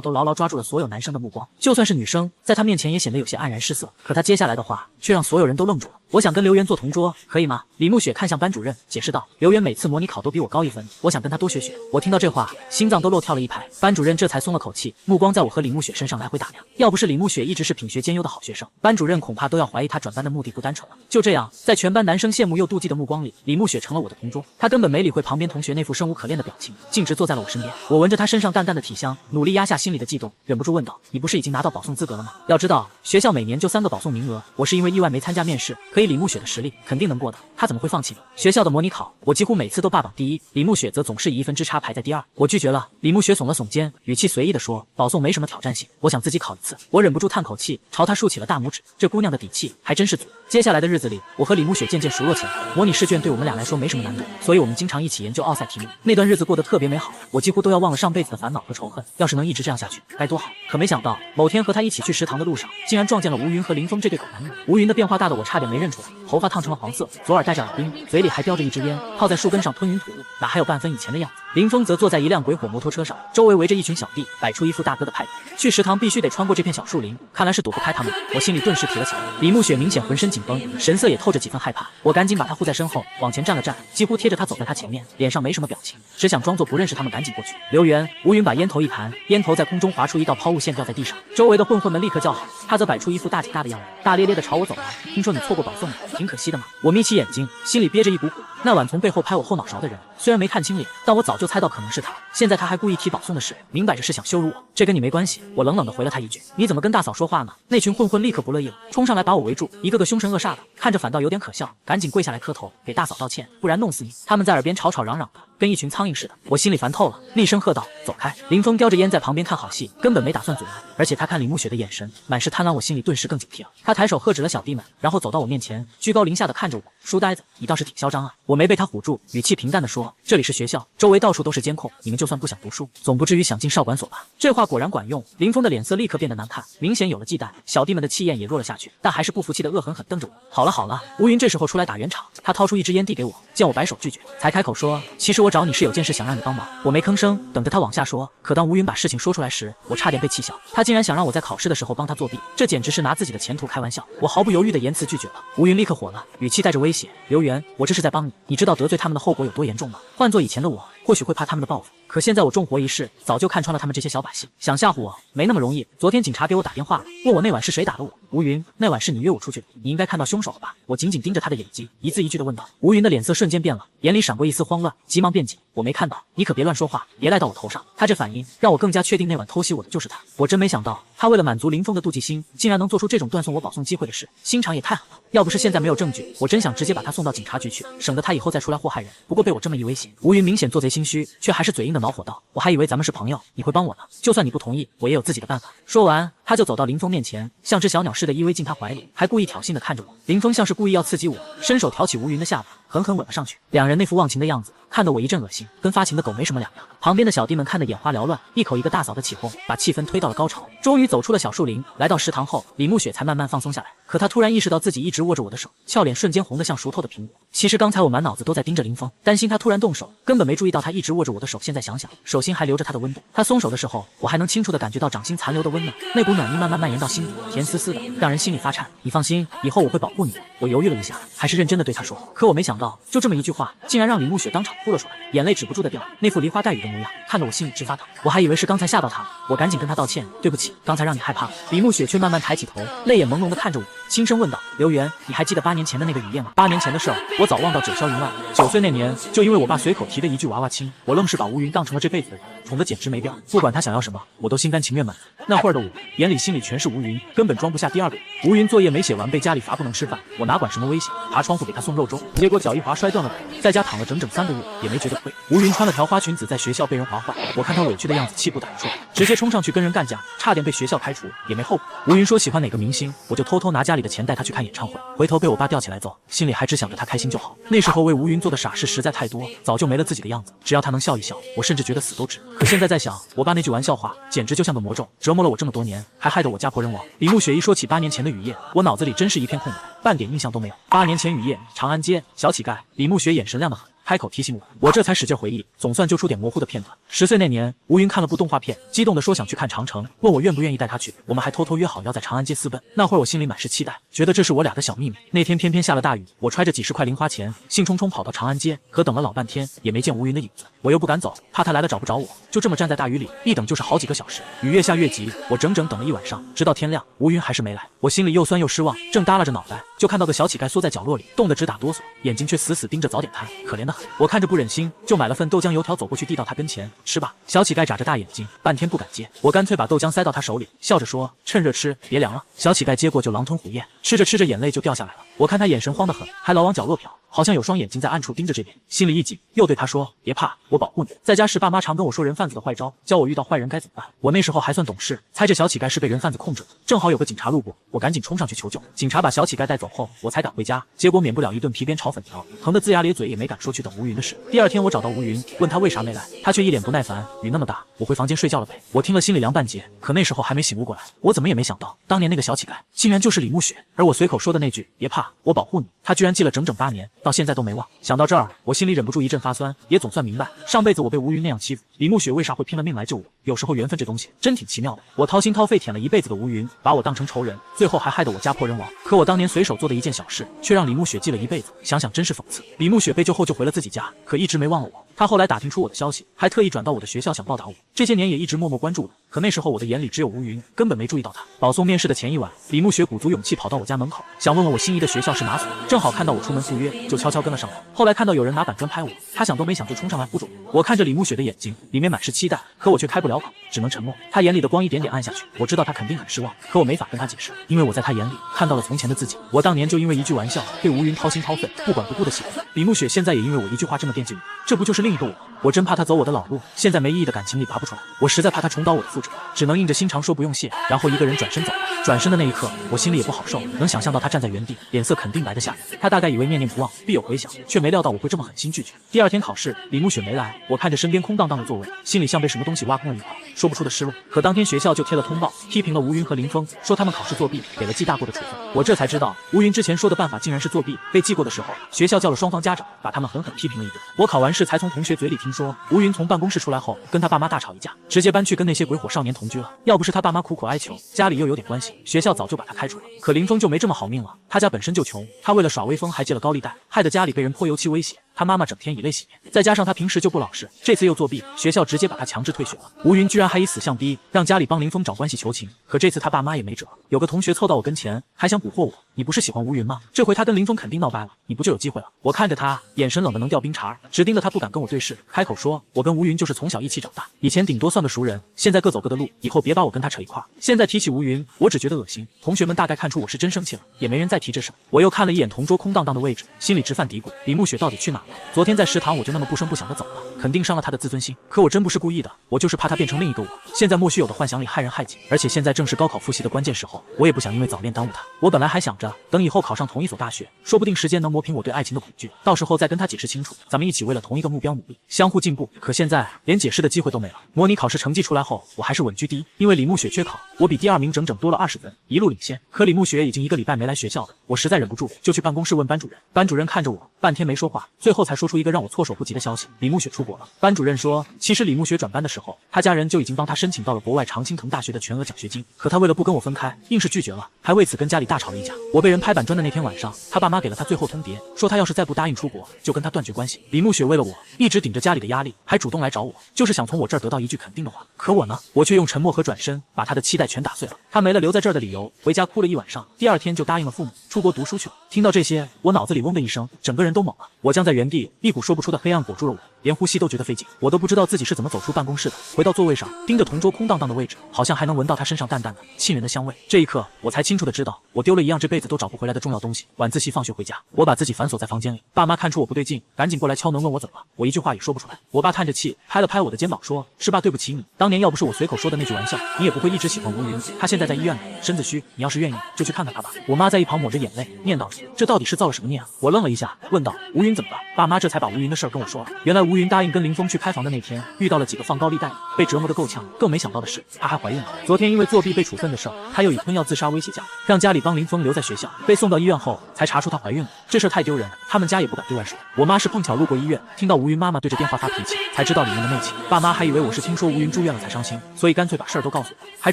都牢牢抓住了所有男生的目光，就算是女生，在她面前也显得有些黯然失色。可她接下来的话却让所有人都愣住了。我想跟刘源做同桌，可以吗？李慕雪看向班主任，解释道：“刘源每次模拟考都比我高1分，我想跟他多学学。”我听到这话，心脏都漏跳了一拍。班主任这才松了口气，目光在我和李慕雪身上来回打量。要不是李慕雪一直是品学兼优的好学生，班主任恐怕都要怀疑他转班的目的不单纯了。就这样，在全班男生羡慕又妒忌的目光里，李慕雪成了我的同桌。他根本没理会旁边同学那副生无可恋的表情，径直坐在了我身边。我闻着他身上淡淡的体香，努力压下心里的悸动，忍不住问道：“你不是已经拿到保送资格了吗？”要知道，学校每年就3个保送名额，我是因为意外没参加面试，可以李慕雪的实力肯定能过的，他怎么会放弃呢？学校的模拟考，我几乎每次都霸榜第一，李慕雪则总是以1分之差排在第2。我拒绝了。李慕雪耸了耸肩，语气随意地说：“保送没什么挑战性，我想自己考一次。”我忍不住叹口气，朝她竖起了大拇指。这姑娘的底气还真是足。接下来的日子里，我和李慕雪渐渐熟络起来。模拟试卷对我们俩来说没什么难度，所以我们经常一起研究奥赛题目。那段日子过得特别美好，我几乎都要忘了上辈子的烦恼和仇恨。要是能一直这样下去，该多好！可没想到，某天和她一起去食堂的路上，竟然撞见了吴云和林峰这对狗男女。吴云的变化大的我差点没认出来，头发烫成了黄色，左耳戴着耳钉，嘴里还叼着一支烟，靠在树根上吞云吐雾，哪还有半分以前的样子。林峰则坐在一辆鬼火摩托车上，周围围着一群小弟，摆出一副大哥的派头。去食堂必须得穿过这片小树林，看来是躲不开他们。我心里顿时提了起来。李慕雪明显浑身紧绷，神色也透着几分害怕。我赶紧把她护在身后，往前站了站，几乎贴着她走在她前面，脸上没什么表情，只想装作不认识他们，赶紧过去。刘源、吴云把烟头一弹，烟头在空中划出一道抛物线掉在地上，周围的混混们立刻叫好，他则摆出一副大姐大的样子，大咧咧的朝我走来。听说你错过保送了，挺可惜的嘛。我眯起眼睛，心里憋着一股火。那晚从背后拍我后脑勺的人，虽然没看清脸，但我早就猜到可能是他。现在他还故意提保送的事，明摆着是想羞辱我。这跟你没关系。我冷冷地回了他一句：“你怎么跟大嫂说话呢？”那群混混立刻不乐意了，冲上来把我围住，一个个凶神恶煞的，看着反倒有点可笑。赶紧跪下来磕头，给大嫂道歉，不然弄死你！他们在耳边吵吵嚷嚷的，跟一群苍蝇似的。我心里烦透了，厉声喝道：“走开！”林峰叼着烟在旁边看好戏，根本没打算阻拦。而且他看李慕雪的眼神满是贪婪，我心里顿时更警惕了。他抬手喝止了小弟们，然后走到我面前，居高临下的看着我：“书呆子，你倒是挺嚣张啊！”我没被他唬住，语气平淡的说：“这里是学校，周围到处都是监控，你们就算不想读书，总不至于想进少管所吧？”这话果然管用，林峰的脸色立刻变得难看，明显有了忌惮。小弟们的气焰也弱了下去，但还是不服气的恶狠狠瞪着我。好了好了，吴云这时候出来打圆场，他掏出一支烟递给我，见我摆手拒绝，才开口说：“其实我找你是有件事想让你帮忙。”我没吭声，等着他往下说。可当吴云把事情说出来时，我差点被气笑。他竟然想让我在考试的时候帮他作弊，这简直是拿自己的前途开玩笑。我毫不犹豫的言辞拒绝了。吴云立刻火了，语气带着威胁：“刘源，我这是在帮你，你知道得罪他们的后果有多严重吗？换做以前的我，或许会怕他们的报复，可现在我重活一世，早就看穿了他们这些小把戏，想吓唬我没那么容易。昨天警察给我打电话了，问我那晚是谁打了我。吴云，那晚是你约我出去的，你应该看到凶手了吧？”我紧紧盯着他的眼睛，一字一句的问道。吴云的脸色瞬间变了，眼里闪过一丝慌乱，急忙辩解：“我没看到，你可别乱说话，别赖到我头上。”他这反应让我更加确定那晚偷袭我的就是他。我真没想到，他为了满足林峰的妒忌心，竟然能做出这种断送我保送机会的事，心肠也太狠了。要不是现在没有证据，我真想直接把他送到警察局去，省得他以后再出来祸害人。不过被我这么一威胁，吴云明显做贼心虚，却还是嘴硬的恼火道：“我还以为咱们是朋友，你会帮我呢。就算你不同意，我也有自己的办法。”说完，他就走到林峰面前，像只小鸟似的依偎进他怀里，还故意挑衅的看着我。林峰像是故意要刺激我，伸手挑起吴云的下巴，狠狠吻了上去。两人那副忘情的样子，看得我一阵恶心，跟发情的狗没什么两样。旁边的小弟们看得眼花缭乱，一口一个大嫂的起哄，把气氛推到了高潮。终于走出了小树林，来到食堂后，李慕雪才慢慢放松下来。可她突然意识到自己一直握着我的手，俏脸瞬间红得像熟透的苹果。其实刚才我满脑子都在盯着林峰，担心他突然动手，根本没注意到他一直握着我的手。现在想想，手心还留着他的温度。他松手的时候，我还能清楚地感觉到掌心残留的温暖，那股暖意慢慢蔓延到心底，甜丝丝的，让人心里发颤。你放心，以后我会保护你的。我犹豫了一下，还是认真地对他说。可我没想到，就这么一句话，竟然让李慕雪当场哭了出来，眼泪止不住地掉，那副梨花带雨的模样，看得我心里直发烫。我还以为是刚才吓到他了，我赶紧跟他道歉，对不起，刚才让你害怕了。李慕雪却慢慢抬起头，泪眼朦胧地看着我，轻声问道：“刘源，你还记得8年前的那个雨夜吗？”8年前的事儿，我早忘到九霄云外。9岁那年，就因为我爸随口提的一句娃娃亲，我愣是把吴云当成了这辈子的人，宠得简直没边。不管他想要什么，我都心甘情愿满足。那会儿的我眼里心里全是吴云，根本装不下第二个人。吴云作业没写完被家里罚不能吃饭，我哪管什么危险，爬窗户给他送肉粥，结果脚一滑摔断了腿，在家躺了整整3个月也没觉得亏。吴云穿了条花裙子在学校被人划坏，我看他委屈的样子气不打一处来，直接冲上去跟人干架，差点被学校开除也没后果。吴云说喜欢哪个明星，我就偷偷拿家里的钱带他去看演唱会，回头被我爸吊起来揍，心里还只想着他开心就好。那时候为吴云做的傻事实在太多，早就没了自己的样子，只要他能笑一笑，我甚至觉得死都值。可现在在想，我爸那句玩笑话简直就像个魔咒，折磨了我这么多年，还害得我家破人亡。李慕雪一说起8年前的雨夜，我脑子里真是一片空白，半点印象都没有。8年前雨夜，长安街，小乞丐，李慕雪眼神亮得很，开口提醒我这才使劲回忆，总算揪出点模糊的片段。10岁那年，吴云看了部动画片，激动地说想去看长城，问我愿不愿意带他去。我们还偷偷约好要在长安街私奔。那会儿我心里满是期待，觉得这是我俩的小秘密。那天偏偏下了大雨，我揣着几10块零花钱，兴冲冲跑到长安街，可等了老半天也没见吴云的影子。我又不敢走，怕他来了找不着我，就这么站在大雨里，一等就是好几个小时。雨越下越急，我整整等了一晚上，直到天亮，吴云还是没来。我心里又酸又失望，正耷拉着脑袋，就看到个小乞丐缩在角落里，冻得直打哆嗦，眼睛却死死盯着早点摊，可怜得很。我看着不忍心，就买了份豆浆油条走过去递到他跟前，吃吧。小乞丐眨着大眼睛，半天不敢接。我干脆把豆浆塞到他手里，笑着说趁热吃，别凉了。小乞丐接过就狼吞虎咽，吃着吃着眼泪就掉下来了。我看他眼神慌得很，还老往角落瞟，好像有双眼睛在暗处盯着这边，心里一紧，又对他说别怕，我保护你。在家时爸妈常跟我说人贩子的坏招，教我遇到坏人该怎么办。我那时候还算懂事，猜着小乞丐是被人贩子控制的，正好有个警察路过，我赶紧冲上去求救。警察把小乞丐带走后，我才敢回家，结果免不了一顿皮鞭炒粉条，疼得龇牙咧嘴，也没敢说去等吴云的事。第二天我找到吴云，问他为啥没来，他却一脸不耐烦，雨那么大，我回房间睡觉了呗。我听了心里凉半截，可那时候还没醒悟过来，我怎么也没想到，当年那个小乞丐竟然就是李慕雪，而我随口说的那句别怕，我保护你，他居然记了整整8年，到现在都没忘。想到这儿，我心里忍不住一阵发酸，也总算明白，上辈子我被吴云那样欺负，李慕雪为啥会拼了命来救我。有时候缘分这东西真挺奇妙的，我掏心掏肺舔了一辈子的吴云，把我当成仇人，最后还害得我家破人亡。可我当年随手做的一件小事，却让李慕雪记了一辈子，想想真是讽刺。李慕雪被救后就回了自己家，可一直没忘了我。他后来打听出我的消息，还特意转到我的学校想报答我，这些年也一直默默关注我。可那时候我的眼里只有吴云，根本没注意到他。保送面试的前一晚，李慕雪鼓足勇气跑到我家门口，想问问我心仪的学校是哪所，正好看到我出门赴约，就悄悄跟了上来。后来看到有人拿板砖拍我，他想都没想就冲上来护住我。我看着李慕雪的眼睛里面满是期待，可我却开不了口，只能沉默。他眼里的光一点点暗下去，我知道他肯定很失望，可我没法跟他解释，因为我在他眼里看到了从前的自己。我当年就因为一句玩笑对吴云掏心掏肺，不管不顾的喜欢李慕雪，现在也因为我一句话这么惦记我，这不就是另一个我？我真怕他走我的老路，现在没意义的感情里拔不出来，我实在怕他重蹈我的覆辙，只能硬着心肠说不用谢，然后一个人转身走了。转身的那一刻，我心里也不好受，能想象到他站在原地，脸色肯定白得吓人。他大概以为念念不忘必有回响，却没料到我会这么狠心拒绝。第二天考试，李慕雪没来，我看着身边空荡荡的座位，心里像被什么东西挖空了一块，说不出的失落。可当天学校就贴了通报，批评了吴云和林峰，说他们考试作弊，给了记大过的处分。我这才知道，吴云之前说的办法竟然是作弊。被记过的时候，学校叫了双方家长，把他们狠狠批评了一顿。我考完试才从同学嘴里听说，吴云从办公室出来后，跟他爸妈大吵一架，直接搬去跟那些鬼火少年同居了。要不是他爸妈苦苦哀求，家里又有点关系，学校早就把他开除了。可林峰就没这么好命了，他家本身就穷，他为了耍威风还借了高利贷，害得家里被人泼油漆威胁。他妈妈整天以泪洗面，再加上他平时就不老实，这次又作弊，学校直接把他强制退学了。吴云居然还以死相逼，让家里帮林峰找关系求情。可这次他爸妈也没辙，有个同学凑到我跟前，还想蛊惑我，你不是喜欢吴云吗？这回他跟林峰肯定闹掰了，你不就有机会了？我看着他，眼神冷得能掉冰碴，直盯得他不敢跟我对视，开口说，我跟吴云就是从小一起长大，以前顶多算个熟人，现在各走各的路，以后别把我跟他扯一块。现在提起吴云，我只觉得恶心。同学们大概看出我是真生气了，也没人再提这事。我又看了一眼同桌空荡荡的位置，心里直犯嘀咕，李慕雪到底去哪了？昨天在食堂我就那么不声不响的走了，肯定伤了他的自尊心。可我真不是故意的，我就是怕他变成另一个我。现在莫须有的幻想里害人害己，而且现在正是高考复习的关键时候，我也不想因为早恋耽误他。我本来还想着等以后考上同一所大学，说不定时间能磨平我对爱情的恐惧，到时候再跟他解释清楚，咱们一起为了同一个目标努力，相互进步。可现在连解释的机会都没了。模拟考试成绩出来后，我还是稳居第一，因为李慕雪缺考，我比第2名整整多了20分，一路领先。可李慕雪已经1个礼拜没来学校了，我实在忍不住，就去办公室问班主任。班主任看着我半天没说话，最后才说出一个让我措手不及的消息，李慕雪出国了。班主任说，其实李慕雪转班的时候，他家人就已经帮他申请到了国外常青藤大学的全额奖学金，可他为了不跟我分开，硬是拒绝了，还为此跟家里大吵了一架。我被人拍板砖的那天晚上，他爸妈给了他最后通牒，说他要是再不答应出国，就跟他断绝关系。李慕雪为了我，一直顶着家里的压力，还主动来找我，就是想从我这儿得到一句肯定的话。可我呢，我却用沉默和转身把他的期待全打碎了。他没了留在这儿的理由，回家哭了一晚上，第2天就答应了父母出国读书去了。听到这些，我脑子里嗡的一声，整个人都懵了。我僵在原地，一股说不出的黑暗裹住了我，连呼吸都觉得费劲。我都不知道自己是怎么走出办公室的。回到座位上，盯着同桌空荡荡的位置，好像还能闻到他身上淡淡的沁人的香味。这一刻，我才清楚的知道，我丢了一样这辈子都找不回来的重要东西。晚自习放学回家，我把自己反锁在房间里。爸妈看出我不对劲，赶紧过来敲门问我怎么了。我一句话也说不出来。我爸叹着气，拍了拍我的肩膀说：“是爸对不起你，当年要不是我随口说的那句玩笑，你也不会一直喜欢吴云。他现在在医院里，身子虚，你要是愿意，就去看看他吧。”我妈在一旁抹着眼泪，念叨着：“这到底是造了什么孽啊？”我愣了一下，问道：“吴云怎么了？”爸妈这才把吴云的事儿跟我说了。原来吴云答应跟林峰去开房的那天，遇到了几个放高利贷的，被折磨得够呛。更没想到的是，她还怀孕了。昨天因为作弊被处分的事儿，她又以吞药自杀威胁家，让家里帮林峰留在学校。被送到医院后，才查出她怀孕了。这事儿太丢人，他们家也不敢对外说。我妈是碰巧路过医院，听到吴云妈妈对着电话发脾气，才知道里面的内情。爸妈还以为我是听说吴云住院了才伤心，所以干脆把事儿都告诉我，还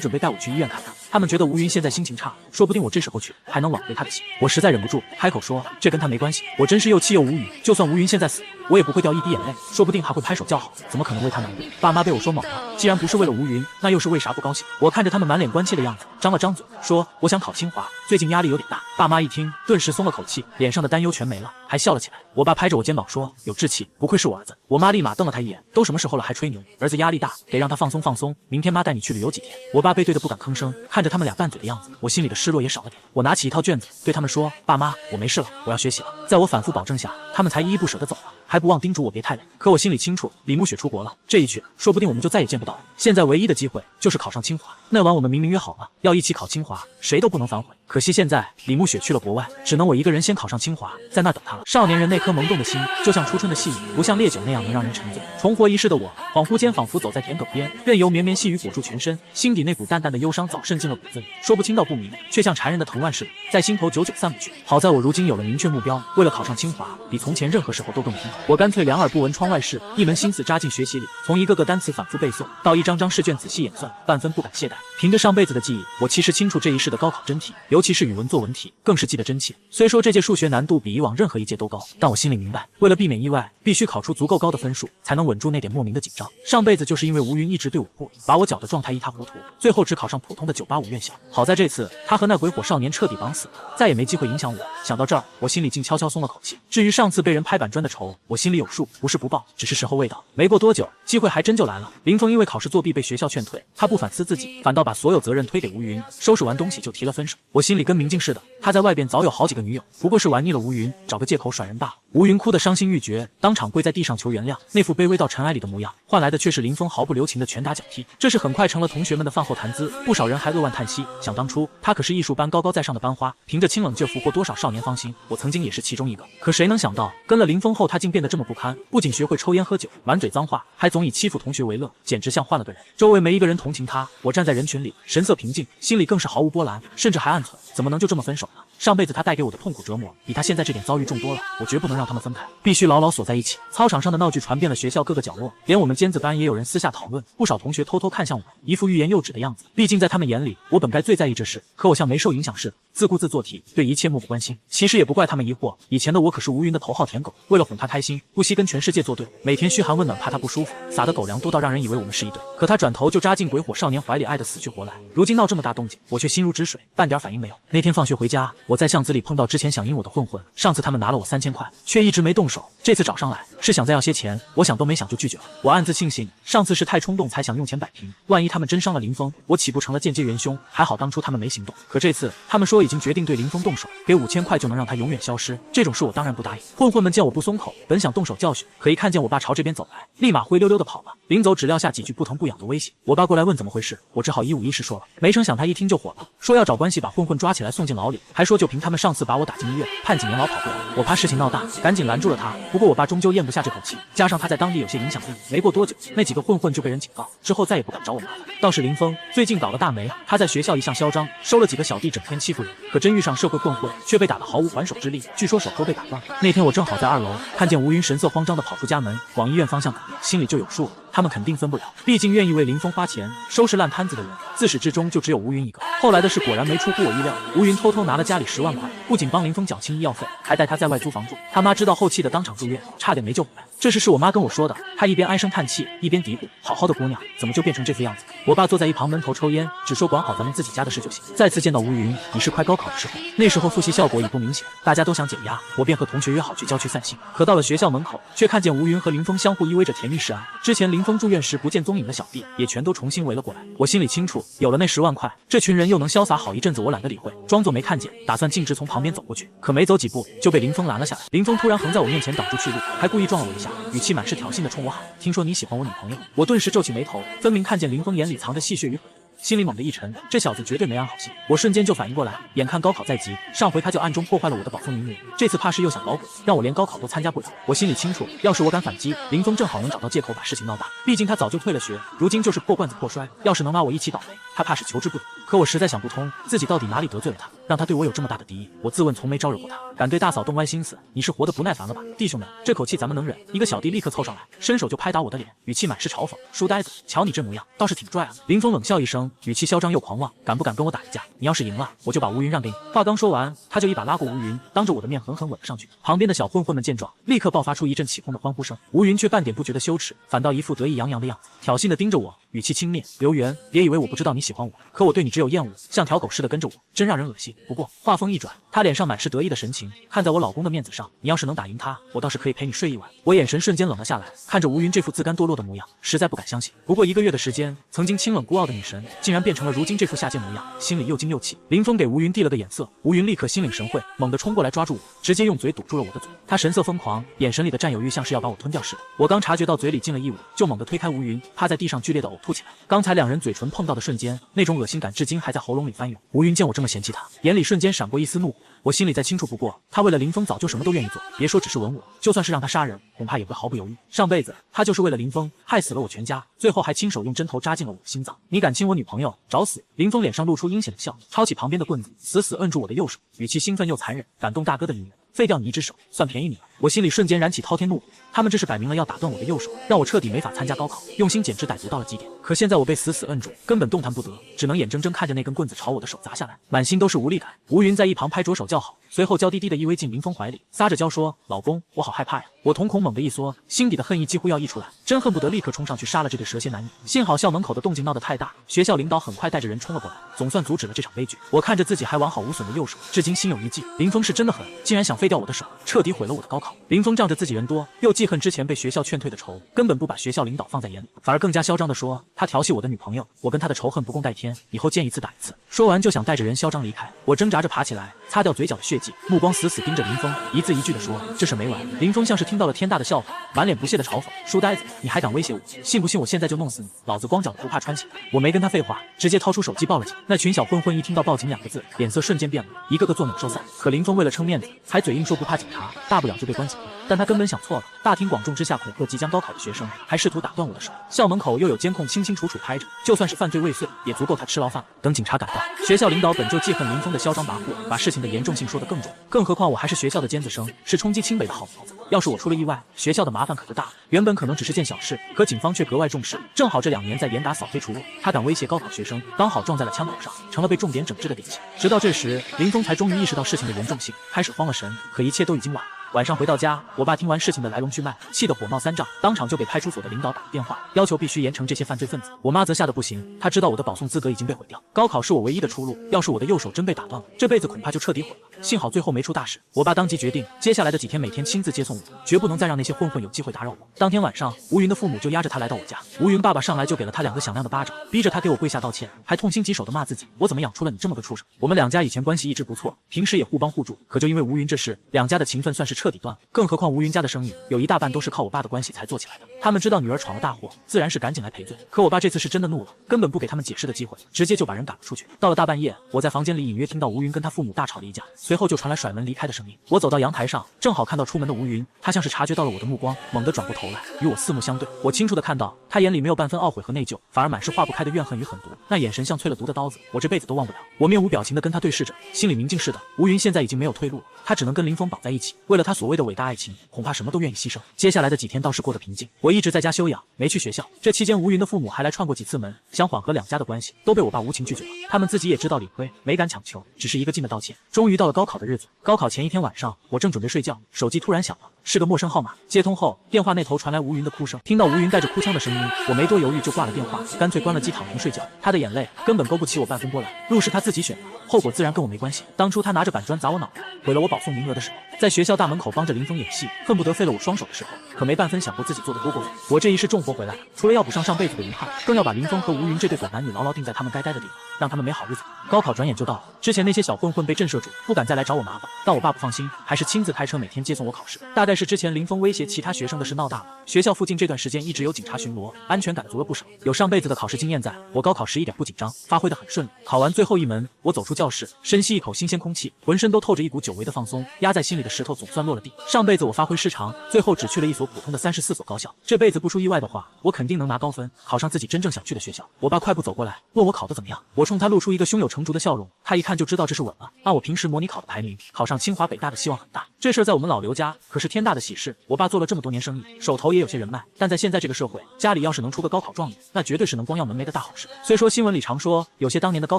准备带我去医院看看。他们觉得吴云现在心情差，说不定我这时候去还能挽回他的心。我实在忍不住开口说：“这跟他没关系。”我真是又气又无语。就算吴云现在死，我也不会掉一滴眼泪，说不定还会拍手叫好。怎么可能为他难过？爸妈被我说懵了。既然不是为了吴云，那又是为啥不高兴？我看着他们满脸关切的样子，张了张嘴说：“我想考清华，最近压力有点大。”爸妈一听，顿时松了口气，脸上的担忧全没了，还笑了起来。我爸拍着我肩膀说：“有志气，不愧是我儿子。”我妈立马瞪了他一眼：“都什么时候了还吹牛？儿子压力大，得让他放松放松。明天妈带你去旅游几天。”我爸背对的不敢吭声，看着他们俩拌嘴的样子，我心里的失落也少了点。我拿起一套卷子，对他们说：“爸妈，我没事了，我要学习了。”在我反复保证下，他们才依依不舍地走了，还不忘叮嘱我别太累。可我心里清楚，李慕雪出国了，这一去，说不定我们就再也见不到了。现在唯一的机会就是考上清华。那晚我们明明约好了要一起考清华，谁都不能反悔。可惜现在李慕雪去了国外，只能我一个人先考上清华，在那等她了。少年人那颗萌动的心，就像初春的细雨，不像烈酒那样能让人沉醉。重活一世的我，恍惚间仿佛走在田埂边，任由绵绵细雨裹住全身，心底那股淡淡的忧伤早渗进了骨子里，说不清道不明，却像缠人的藤蔓似的，在心头久久散不去。好在我如今有了明确目标，为了考上清华，比从前任何时候都更拼。我干脆两耳不闻窗外事，一门心思扎进学习里，从一个个单词反复背诵，到一张张试卷仔细演算，半分不敢懈怠。凭着上辈子的记忆，我其实清楚这一世的高考真题，尤其是语文作文题，更是记得真切。虽说这届数学难度比以往任何一届都高，但我心里明白，为了避免意外，必须考出足够高的分数，才能稳住那点莫名的紧张。上辈子就是因为吴云一直对我护着，把我搅得状态一塌糊涂，最后只考上普通的985院校。好在这次他和那鬼火少年彻底绑死了，再也没机会影响我。想到这儿，我心里竟悄悄松了口气。至于上次被人拍板砖的仇，我心里有数，不是不报，只是时候未到。没过多久，机会还真就来了。林峰因为考试作弊被学校劝退，他不反思自己，反倒把所有责任推给吴云，收拾完东西就提了分手。我心里跟明镜似的，他在外边早有好几个女友，不过是玩腻了吴云，找个借口甩人罢了。吴云哭得伤心欲绝，当场跪在地上求原谅，那副卑微到尘埃里的模样，换来的却是林峰毫不留情的拳打脚踢。这是很快成了同学们的饭后谈资，不少人还扼腕叹息。想当初他可是艺术班高高在上的班花，凭着清冷劲俘获多少少年芳心，我曾经也是其中一个。可谁能想到，跟了林峰后他竟变得这么不堪，不仅学会抽烟喝酒，满嘴脏话，还总以欺负同学为乐，简直像换了个人。周围没一个人同情他，我站在人群里，神色平静，心里更是毫无波澜，甚至还暗忖，怎么能就这么分手呢？上辈子他带给我的痛苦折磨，比他现在这点遭遇重多了，我绝不能让他们分开，必须牢牢锁在一起。操场上的闹剧传遍了学校各个角落，连我们尖子班也有人私下讨论，不少同学偷偷看向我，一副欲言又止的样子。毕竟在他们眼里，我本该最在意这事，可我像没受影响似的，自顾自做题，对一切漠不关心。其实也不怪他们疑惑，以前的我可是吴云的头号舔狗，为了哄他开心，不惜跟全世界作对，每天嘘寒问暖，怕他不舒服，撒的狗粮多到让人以为我们是一对。可他转头就扎进鬼火少年怀里，爱得死去活来。如今闹这么大动静，我却心如止水，半点反应没有。那天放学回家，我在巷子里碰到之前想阴我的混混，上次他们拿了我3000块，却一直没动手，这次找上来是想再要些钱，我想都没想就拒绝了。我暗自庆幸，上次是太冲动才想用钱摆平，万一他们真伤了林峰，我岂不成了间接元凶？还好当初他们没行动，可这次他们说已经决定对林峰动手，给5000块就能让他永远消失，这种事我当然不答应。混混们见我不松口，本想动手教训，可一看见我爸朝这边走来，立马灰溜溜的跑了。临走只撂下几句不疼不痒的威胁。我爸过来问怎么回事，我只好一五一十说了。没成想他一听就火了，说要找关系把混混抓起来送进牢里，还说就凭他们上次把我打进医院，判几年牢跑不了。我怕事情闹大，赶紧拦住了他。不过我爸终究咽不下这口气，加上他在当地有些影响力，没过多久，那几个混混就被人警告，之后再也不敢找我麻烦。倒是林峰最近倒了大霉，他在学校一向嚣张，收了几个小弟整天欺负人，可真遇上社会混混，却被打得毫无还手之力，据说手都被打断了。那天我正好在2楼，看见吴云神色慌张地跑出家门，往医院方向赶，心里就有数了。他们肯定分不了，毕竟愿意为林峰花钱收拾烂摊子的人，自始至终就只有吴云一个。后来的事果然没出乎我意料，吴云偷偷拿了家里10万块，不仅帮林峰缴清医药费，还带他在外租房住。他妈知道后气的当场住院，差点没救回来。这事是我妈跟我说的。她一边唉声叹气，一边嘀咕：“好好的姑娘，怎么就变成这副样子？”我爸坐在一旁闷头抽烟，只说管好咱们自己家的事就行。再次见到吴云，已是快高考的时候，那时候复习效果已不明显，大家都想减压，我便和同学约好去郊区散心。可到了学校门口，却看见吴云和林峰相互依偎着甜蜜示爱。之前林峰住院时不见踪影的小弟，也全都重新围了过来。我心里清楚，有了那10万块，这群人又能潇洒好一阵子，我懒得理会，装作没看见，打算径直从旁边走过去。可没走几步，就被林峰拦了下来。林峰突然横在我面前挡住去路，还故意撞了我一下，语气满是挑衅的冲我喊：“听说你喜欢我女朋友？”我顿时皱起眉头，分明看见林峰眼里藏着戏谑与悔。心里猛地一沉，这小子绝对没安好心。我瞬间就反应过来，眼看高考在即，上回他就暗中破坏了我的保送名额，这次怕是又想搞鬼，让我连高考都参加不了。我心里清楚，要是我敢反击，林峰正好能找到借口把事情闹大。毕竟他早就退了学，如今就是破罐子破摔，要是能拉我一起倒霉，他怕是求之不得。可我实在想不通，自己到底哪里得罪了他，让他对我有这么大的敌意。我自问从没招惹过他，敢对大嫂动歪心思，你是活得不耐烦了吧？弟兄们，这口气咱们能忍。一个小弟立刻凑上来，伸手就拍打我的脸，语气满是嘲讽：“书呆子，瞧你这模样，倒是挺拽啊！”林峰冷笑一声，语气嚣张又狂妄：“敢不敢跟我打一架？你要是赢了，我就把吴云让给你。”话刚说完，他就一把拉过吴云，当着我的面狠狠吻了上去。旁边的小混混们见状，立刻爆发出一阵起哄的欢呼声。吴云却半点不觉得羞耻，反倒一副得意洋洋的样子，挑衅地盯着我，语气轻蔑：“刘源，别以为我不知道你喜欢我，可我对你只有厌恶，像条狗似的跟着我，真让人恶心。不过话锋一转，他脸上满是得意的神情，看在我老公的面子上，你要是能打赢他，我倒是可以陪你睡一晚。”我眼神瞬间冷了下来，看着吴云这副自甘堕落的模样，实在不敢相信。不过1个月的时间，曾经清冷孤傲的女神，竟然变成了如今这副下贱模样，心里又惊又气。林峰给吴云递了个眼色，吴云立刻心领神会，猛地冲过来抓住我，直接用嘴堵住了我的嘴。他神色疯狂，眼神里的占有欲像是要把我吞掉似的。我刚察觉到嘴里进了异物，就猛地推开吴云，趴在地上剧烈的呕吐起来。刚才2人嘴唇碰到的瞬间，那种恶心感至今还在喉咙里翻涌。吴云见我这么嫌弃他，眼里瞬间闪过一丝怒火。我心里再清楚不过，他为了林峰早就什么都愿意做，别说只是吻我，就算是让他杀人，恐怕也会毫不犹豫。上辈子他就是为了林峰害死了我全家，最后还亲手用针头扎进了我的心脏。你敢亲我女朋友，找死！林峰脸上露出阴险的笑，抄起旁边的棍子，死死摁住我的右手，语气兴奋又残忍：“感动大哥的女人，废掉你一只手，算便宜你了。”我心里瞬间燃起滔天怒火，他们这是摆明了要打断我的右手，让我彻底没法参加高考，用心简直歹毒到了极点。可现在我被死死摁住，根本动弹不得，只能眼睁睁看着那根棍子朝我的手砸下来，满心都是无力感。吴云在一旁拍着手叫好，随后娇滴滴的依偎进林峰怀里，撒着娇说：“老公，我好害怕呀！”我瞳孔猛地一缩，心底的恨意几乎要溢出来，真恨不得立刻冲上去杀了这对蛇蝎男女。幸好校门口的动静闹得太大，学校领导很快带着人冲了过来，总算阻止了这场悲剧。我看着自己还完好无损的右手，至今心有余悸。林峰是真的狠，竟然想废掉我的手，彻底毁了我的高考。林峰仗着自己人多，又记恨之前被学校劝退的仇，根本不把学校领导放在眼里，反而更加嚣张地说他调戏我的女朋友，我跟他的仇恨不共戴天，以后见一次打一次。说完就想带着人嚣张离开。我挣扎着爬起来，擦掉嘴角的血迹，目光死死盯着林峰，一字一句地说：“这事没完。”林峰像是听到了天大的笑话，满脸不屑地嘲讽：“书呆子，你还敢威胁我？信不信我现在就弄死你？老子光脚的不怕穿鞋。”我没跟他废话，直接掏出手机报了警。那群小混混一听到报警2个字，脸色瞬间变了，一个个作鸟兽散。可林峰为了撑面子，还嘴硬说不怕警察，大不了就被关起来。但他根本想错了，大庭广众之下恐吓即将高考的学生，还试图打断我的手。校门口又有监控清清楚楚拍着，就算是犯罪未遂，也足够他吃牢饭。等警察赶到，学校领导本就记恨林峰的嚣张跋扈，把事情的严重性说得更重。更何况我还是学校的尖子生，是冲击清北的好苗子。要是我出了意外，学校的麻烦可就大了。原本可能只是件小事，可警方却格外重视。正好这2年在严打扫黑除恶，他敢威胁高考学生，刚好撞在了枪口上，成了被重点整治的典型。直到这时，林峰才终于意识到事情的严重性，开始慌了神。可一切都已经晚了。晚上回到家，我爸听完事情的来龙去脉，气得火冒3丈，当场就给派出所的领导打了电话，要求必须严惩这些犯罪分子。我妈则吓得不行，她知道我的保送资格已经被毁掉，高考是我唯一的出路，要是我的右手真被打断了，这辈子恐怕就彻底毁了。幸好最后没出大事，我爸当即决定，接下来的几天每天亲自接送我，绝不能再让那些混混有机会打扰我。当天晚上，吴云的父母就押着他来到我家，吴云爸爸上来就给了他2个响亮的巴掌，逼着他给我跪下道歉，还痛心疾首地骂自己：“我怎么养出了你这么个畜生？”我们2家以前关系一直不错，平时也互帮互助，可就因为吴云这事，2家的情分算是彻底断了。更何况吴云家的生意有一大半都是靠我爸的关系才做起来的，他们知道女儿闯了大祸，自然是赶紧来赔罪。可我爸这次是真的怒了，根本不给他们解释的机会，直接就把人赶了出去。到了大半夜，我在房间里隐约听到吴云跟他父母大吵了一架，随后就传来甩门离开的声音。我走到阳台上，正好看到出门的吴云，他像是察觉到了我的目光，猛地转过头来，与我四目相对。我清楚地看到他眼里没有半分懊悔和内疚，反而满是化不开的怨恨与狠毒，那眼神像淬了毒的刀子，我这辈子都忘不了。我面无表情地跟他对视着，心里明镜似的，吴云现在已经没有退路了，他只能跟林峰绑在一起，为了他所谓的伟大爱情，恐怕什么都愿意牺牲。接下来的几天倒是过得平静，我一直在家休养，没去学校。这期间，吴云的父母还来串过几次门，想缓和2家的关系，都被我爸无情拒绝了。他们自己也知道理亏，没敢强求，只是一个劲的道歉。终于到了高考的日子，高考前一天晚上，我正准备睡觉，手机突然响了，是个陌生号码。接通后，电话那头传来吴云的哭声。听到吴云带着哭腔的声音，我没多犹豫就挂了电话，干脆关了机躺平睡觉。他的眼泪根本勾不起我半分波澜。路是他自己选的，后果自然跟我没关系。当初他拿着板砖砸我脑袋，毁了我保送名额的时候，在学校大门口帮着林峰演戏，恨不得废了我双手的时候，可没半分想过自己做的多过分。我这一世重活回来，除了要补上上辈子的遗憾，更要把林峰和吴云这对狗男女牢牢定在他们该待的地方，让他们没好日子。高考转眼就到了，之前那些小混混被震慑住，不敢再来找我麻烦，但我爸不放心，还是亲自开车每天接送我考试。大概是之前林峰威胁其他学生的事闹大了，学校附近这段时间一直有警察巡逻，安全感足了不少。有上辈子的考试经验在，我高考时一点不紧张，发挥得很顺利。考完最后一门，我走出教室，深吸一口新鲜空气，浑身都透着一股久违的放松，压在心里的石头总算落了地。上辈子我发挥失常，最后只去了一所普通的34所高校，这辈子不出意外的话，我肯定能拿高分，考上自己真正想去的学校。我爸快步走过来，问我考得怎么样，我冲他露出一个胸有成竹的笑容，他一看就知道这是稳了。按我平时模拟考的排名，考上清华北大的希望很大。这事在我们老刘家可是天大的喜事，我爸做了这么多年生意，手头也有些人脉，但在现在这个社会，家里要是能出个高考状元，那绝对是能光耀门楣的大好事。虽说新闻里常说有些当年的高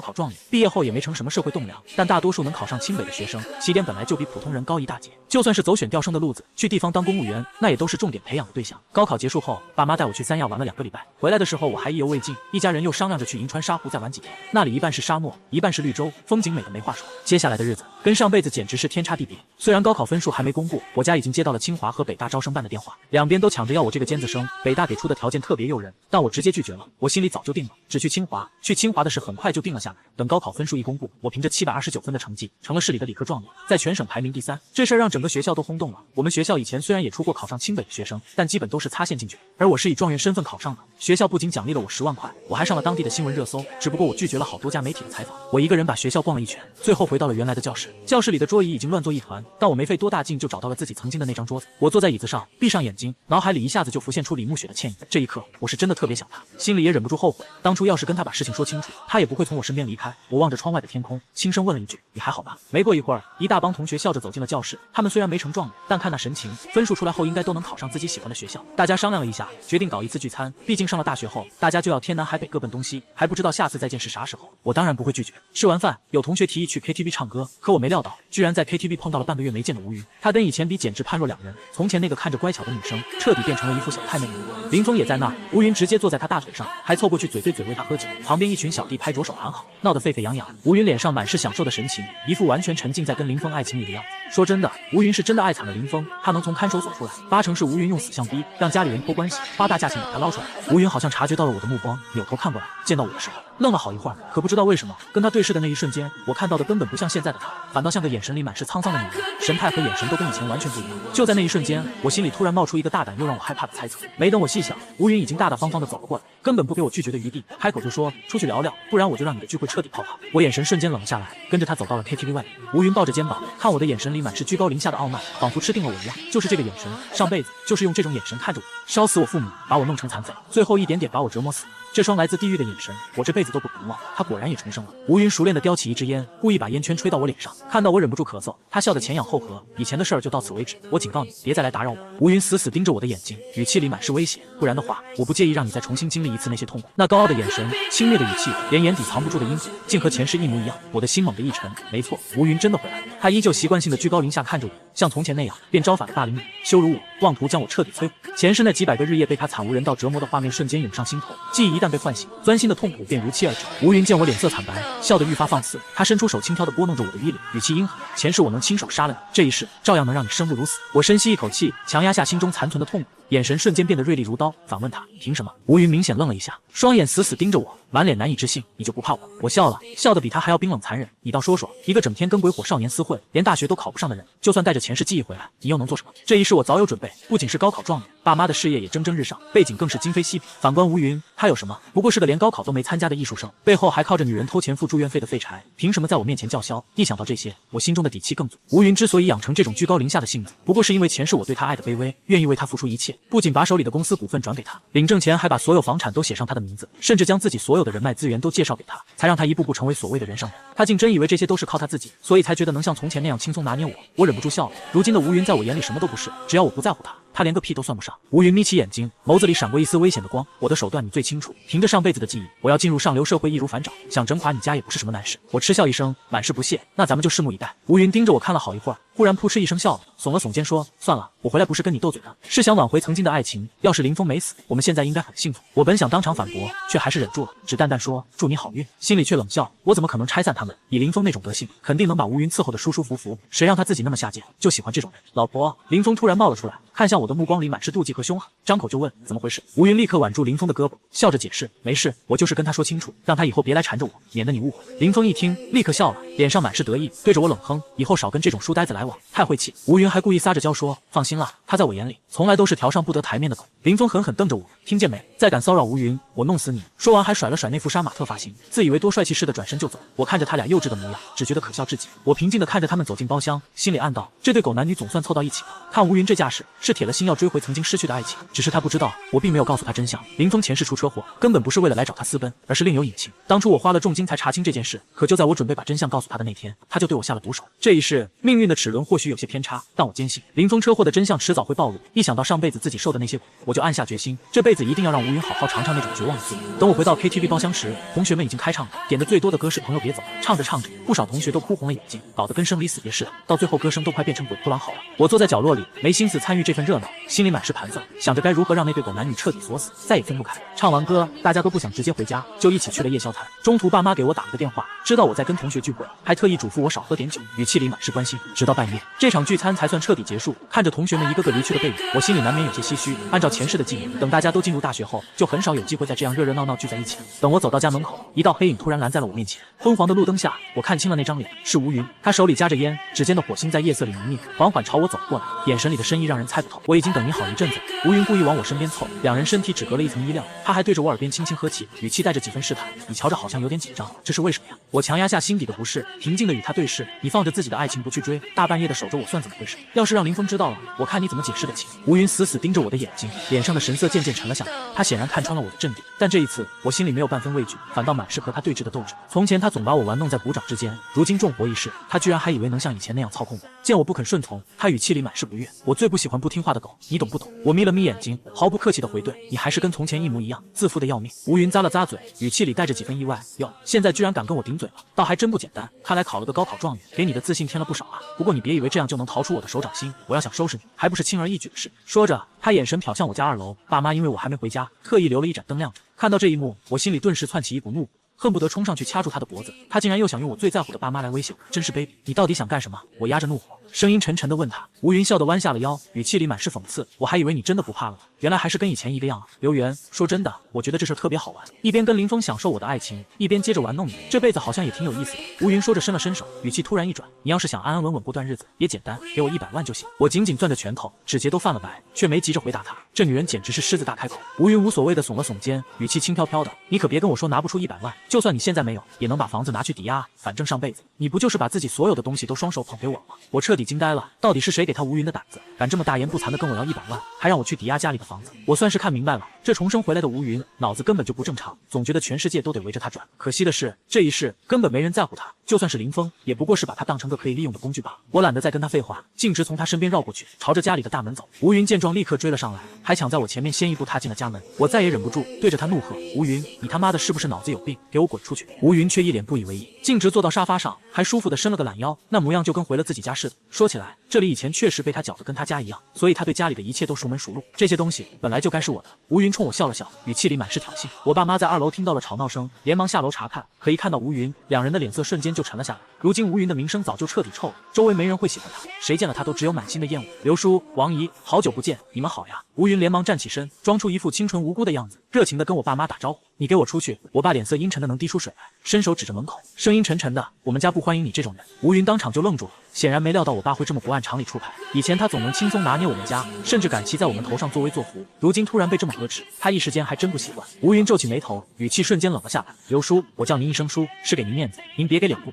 考状元毕业后也没成什么社会栋梁，但大多数能考上清北的学生，起点本来就比普通人高一大截，就算是走选调生的路子，去地方当公务员，那也都是重点培养的对象。高考结束后，爸妈带我去三亚玩了2个礼拜，回来的时候我还意犹未尽，一家人又商量着去银川沙湖再玩几天，那里一半是沙漠，一半是绿洲，风景美的没话说。接下来的日子跟上辈子简直是天差地别。虽然高考分数还没公布，我家已经接到了清华和北大招生办的电话，两边都抢着要我这个尖子生。北大给出的条件特别诱人，但我直接拒绝了。我心里早就定了，只去清华。去清华的事很快就定了下来。等高考分数一公布，我凭着729分的成绩成了市里的理科状元，在全省排名第3。这事让整个学校都轰动了。我们学校以前虽然也出过考上清北的学生，但基本都是擦线进去，而我是以状元身份考上的。学校不仅奖励了我10万块，我还上了当地的新闻热搜。只不过我拒绝了好多家媒体的采访。我一个人把学校逛了一圈，最后回到了原来的教室。教室里的桌椅已经乱作一团，但我没费多大劲就找到了自己曾经的那张桌子。我坐在椅子上，闭上眼睛，脑海里一下子就浮现出李慕雪的歉意。这一刻，我是真的特别想她，心里也忍不住后悔。当初要是跟她把事情说清楚，她也不会从我身边离开。我望着窗外的天空，轻声问了一句：“你还好吧？”没过一会儿，一大帮同学笑着走进了教室。他们虽然没成状元，但看那神情，分数出来后应该都能考上自己喜欢的学校。大家商量了一下，决定搞一次聚餐。毕竟上了大学后，大家就要天南海北各奔东西，还不知道下次再见是啥时候。我当然不会拒绝。吃完饭，有同学提议去 KTV 唱歌，可我没料到，居然在 KTV 碰到了半个月没见的吴云。她跟以前比简直判若两人。从前那个看着乖巧的女生，彻底变成了一副小太妹。林峰也在那儿，吴云直接坐在他大腿上，还凑过去嘴对嘴喂他喝酒。旁边一群小弟拍着手喊好，闹得沸沸扬扬。吴云脸上满是享受的神情，一副完全沉浸在跟林峰爱情里的样子。说真的，吴云是真的爱惨了林峰，他能从看守所出来，8成是吴云用死相逼，让家里人托关系，花大价钱把他捞出来。吴云好像察觉到了我的目光，扭头看过来，见到我的时候愣了好一会儿，可不知道为什么，跟他对视的那一瞬间，我看到的根本不像现在的他，反倒像个眼神里满是沧桑的女人，神态和眼神都跟以前完全不一样。就在那一瞬间，我心里突然冒出一个大胆又让我害怕的猜测。没等我细想，吴云已经大大方方地走了过来，根本不给我拒绝的余地，开口就说出去聊聊，不然我就让你的聚会彻底泡泡。我眼神瞬间冷了下来，跟着他走到了 KTV 外面。吴云抱着肩膀，看我的眼神里满是居高临下的傲慢，仿佛吃定了我一样。就是这个眼神，上辈子就是用这种眼神看着我，烧死我父母，把我弄成残废，最后一点点把我折磨死。这双来自地狱的眼神，我这辈子都不可能忘。他果然也重生了。吴云熟练地叼起一支烟，故意把烟圈吹到我脸上，看到我忍不住咳嗽，他笑得前仰后合。以前的事儿就到此为止，我警告你，别再来打扰我。吴云死死盯着我的眼睛，语气里满是威胁，不然的话，我不介意让你再重新经历一次那些痛苦。那高傲的眼神，轻蔑的语气，连眼底藏不住的阴狠，竟和前世一模一样。我的心猛地一沉，没错，吴云真的回来了。他依旧习惯性的居高临下看着我，像从前那样，便招反了霸凌我，羞辱我，妄图将我彻底摧毁。前世那几百个日夜被他惨无人道折磨的画面瞬间涌上心头，记忆一旦被唤醒，钻心的痛苦便如期而至。吴云见我脸色惨白，笑得愈发放肆，他伸出手轻佻地拨弄着我的衣领，语气阴狠：前世我能亲手杀了你，这一世照样能让你生不如死。我深吸一口气，强压下心中残存的痛苦，眼神瞬间变得锐利如刀，反问他凭什么？吴云明显愣了一下，双眼死死盯着我，满脸难以置信。你就不怕我？我笑了，笑得比他还要冰冷残忍。你倒说说，一个整天跟鬼火少年厮混，连大学都考不上的人，就算带着前世记忆回来，你又能做什么？这一世我早有准备，不仅是高考状元，爸妈的事业也蒸蒸日上，背景更是今非昔比。反观吴云，他有什么？不过是个连高考都没参加的艺术生，背后还靠着女人偷钱付住院费的废柴，凭什么在我面前叫嚣？一想到这些，我心中的底气更足。吴云之所以养成这种居高临下的性子，不过是因为前世我对他爱的卑微，愿意为他付出一切，不仅把手里的公司股份转给他，领证前还把所有房产都写上他的名字，甚至将自己所有的人脉资源都介绍给他，才让他一步步成为所谓的人上人。他竟真以为这些都是靠他自己，所以才觉得能像从前那样轻松拿捏我。我忍不住笑了。如今的吴云在我眼里什么都不是，只要我不在乎他，他连个屁都算不上。吴云眯起眼睛，眸子里闪过一丝危险的光。我的手段你最清楚，凭着上辈子的记忆，我要进入上流社会易如反掌，想整垮你家也不是什么难事。我嗤笑一声，满是不屑。那咱们就拭目以待。吴云盯着我看了好一会儿，忽然扑哧一声笑了，耸了耸肩说：“算了，我回来不是跟你斗嘴的，是想挽回曾经的爱情。要是林峰没死，我们现在应该很幸福。”我本想当场反驳，却还是忍住了，只淡淡说：“祝你好运。”心里却冷笑，我怎么可能拆散他们？以林峰那种德性，肯定能把吴云伺候得舒舒服服。谁让他自己那么下贱，就喜欢这种人。老婆，林峰突然冒了出来，看向我的目光里满是妒忌和凶狠，张口就问：“怎么回事？”吴云立刻挽住林峰的胳膊，笑着解释：“没事，我就是跟他说清楚，让他以后别来缠着我，免得你误会。”林峰一听，立刻笑了，脸上满是得意，对着我冷哼：“以后少跟这种书呆子来往，太晦气。”吴云还故意撒着娇说：“放心啦，他在我眼里从来都是条上不得台面的狗。”林峰狠狠瞪着我，听见没？再敢骚扰吴云，我弄死你！说完还甩了甩那副杀马特发型，自以为多帅气似的转身就走。我看着他俩幼稚的模样，只觉得可笑至极。我平静地看着他们走进包厢，心里暗道：这对狗男女总算凑到一起了。看吴云这架势，是铁了心要追回曾经失去的爱情。只是他不知道，我并没有告诉他真相。林峰前世出车祸，根本不是为了来找他私奔，而是另有隐情。当初我花了重金才查清这件事，可就在我准备把真相告诉他的那天，他就对我下了毒手。这一世，命运的齿轮或许有些偏差，但我坚信林峰车祸的真相迟早会暴露。一想到上辈子自己受的那些苦，我就暗下决心，这辈子一定要让吴云好好尝尝那种绝望的滋味。等我回到 KTV 包厢时，同学们已经开唱了，点的最多的歌是《朋友别走》，唱着唱着，不少同学都哭红了眼睛，搞得跟生离死别似的，到最后歌声都快变成鬼哭狼嚎了。我坐在角落里，没心思参与这份热闹，心里满是盘算，想着该如何让那对狗男女彻底锁死，再也分不开。唱完歌，大家都不想直接回家，就一起去了夜宵摊。中途爸妈给我打了个电话，知道我在跟同学聚会，还特意嘱咐我少喝点酒，语气里满是关心。直到半夜，这场聚餐才算彻底结束。看着同学们一个个离去的背影，我心里难免有些唏嘘。按照前世的记忆，等大家都进入大学后，就很少有机会再这样热热闹闹聚在一起。等我走到家门口，一道黑影突然拦在了我面前。昏黄的路灯下，我看清了那张脸，是吴云。他手里夹着烟，指尖的火星在夜色里明灭，缓缓朝我走过来，眼神里的深意让人猜不透。我已经等你好一阵子。吴云故意往我身边凑，两人身体只隔了一层衣料，他还对着我耳边轻轻呵气，语气带着几分试探：“你瞧着好像有点紧张，这是为什么呀？”我强压下心底的不适，平静地与他对视：“你放着自己的爱情不去追，大半夜的守着我算怎么回事？要是让林峰知道了，我看你怎么解释得清。”吴云死死盯着我的眼睛，脸上的神色渐渐沉了下来。他显然看穿了我的镇定，但这一次我心里没有半分畏惧，反倒满是和他对峙的斗志。从前他总把我玩弄在股掌之间，如今重活一世，他居然还以为能像以前那样操控我。见我不肯顺从，他语气里满是不悦：“我最不喜欢不听话的狗，你懂不懂？”我眯了眯眼睛，毫不客气地回怼：“你还是跟从前一模一样，自负的要命。”吴云咂了咂嘴，语气里带着几分意外：“哟，现在居然敢跟我顶嘴了，倒还真不简单。看来考了个高考状元，给你的自信添了不少啊。不过你别以为这样就能逃出我的手掌心，我要想收拾你，还不是轻而易举的事。”说着，他眼神瞟向我家2楼，爸妈因为我还没回家，特意留了一盏灯亮着。看到这一幕，我心里顿时窜起一股怒火，恨不得冲上去掐住他的脖子。他竟然又想用我最在乎的爸妈来威胁我，真是卑鄙！你到底想干什么？我压着怒火，声音沉沉地问他。吴云笑得弯下了腰，语气里满是讽刺：“我还以为你真的不怕了，原来还是跟以前一个样啊。刘源，说真的，我觉得这事儿特别好玩，一边跟林峰享受我的爱情，一边接着玩弄你，这辈子好像也挺有意思的。”吴云说着伸了伸手，语气突然一转：“你要是想安安稳稳过段日子，也简单，给我100万就行。”我紧紧攥着拳头，指节都泛了白，却没急着回答他。这女人简直是狮子大开口。吴云无所谓的耸了耸肩，语气轻飘飘的：“你可别跟我说拿不出100万，就算你现在没有，也能把房子拿去抵押啊，反正上辈子你不就是把自己所有的东西都双手捧给我了吗？”我彻底惊呆了，到底是谁给他吴云的胆子，敢这么大言不惭的跟我要100万，还让我去抵押家里的房子？我算是看明白了，这重生回来的吴云脑子根本就不正常，总觉得全世界都得围着他转。可惜的是，这一世根本没人在乎他，就算是林峰，也不过是把他当成个可以利用的工具罢了。我懒得再跟他废话，径直从他身边绕过去，朝着家里的大门走。吴云见状立刻追了上来，还抢在我前面先一步踏进了家门。我再也忍不住对着他怒喝：“吴云，你他妈的是不是脑子有病？给我滚出去！”吴云却一脸不以为意，径直坐到沙发上，还舒服的伸了个懒腰，那模样就跟回了自己家似的。说起来，这里以前确实被他搅得跟他家一样，所以他对家里的一切都熟门熟路，这些东西本来就该是我的。吴云冲我笑了笑，语气里满是挑衅。我爸妈在2楼听到了吵闹声，连忙下楼查看，可一看到吴云，两人的脸色瞬间就沉了下来。如今吴云的名声早就彻底臭了，周围没人会喜欢他，谁见了他都只有满心的厌恶。刘叔、王姨，好久不见，你们好呀！吴云连忙站起身，装出一副清纯无辜的样子，热情地跟我爸妈打招呼：“你给我出去！”我爸脸色阴沉的能滴出水来，伸手指着门口，声音沉沉的：“我们家不欢迎你这种人。”吴云当场就愣住了，显然没料到我爸会这么不按常理出牌。以前他总能轻松拿捏我们家，甚至敢骑在我们头上作威作福，如今突然被这么呵斥，他一时间还真不习惯。吴云皱起眉头，语气瞬间冷了下来：“刘叔，我叫您一声叔，是给您面子，您别给脸部。”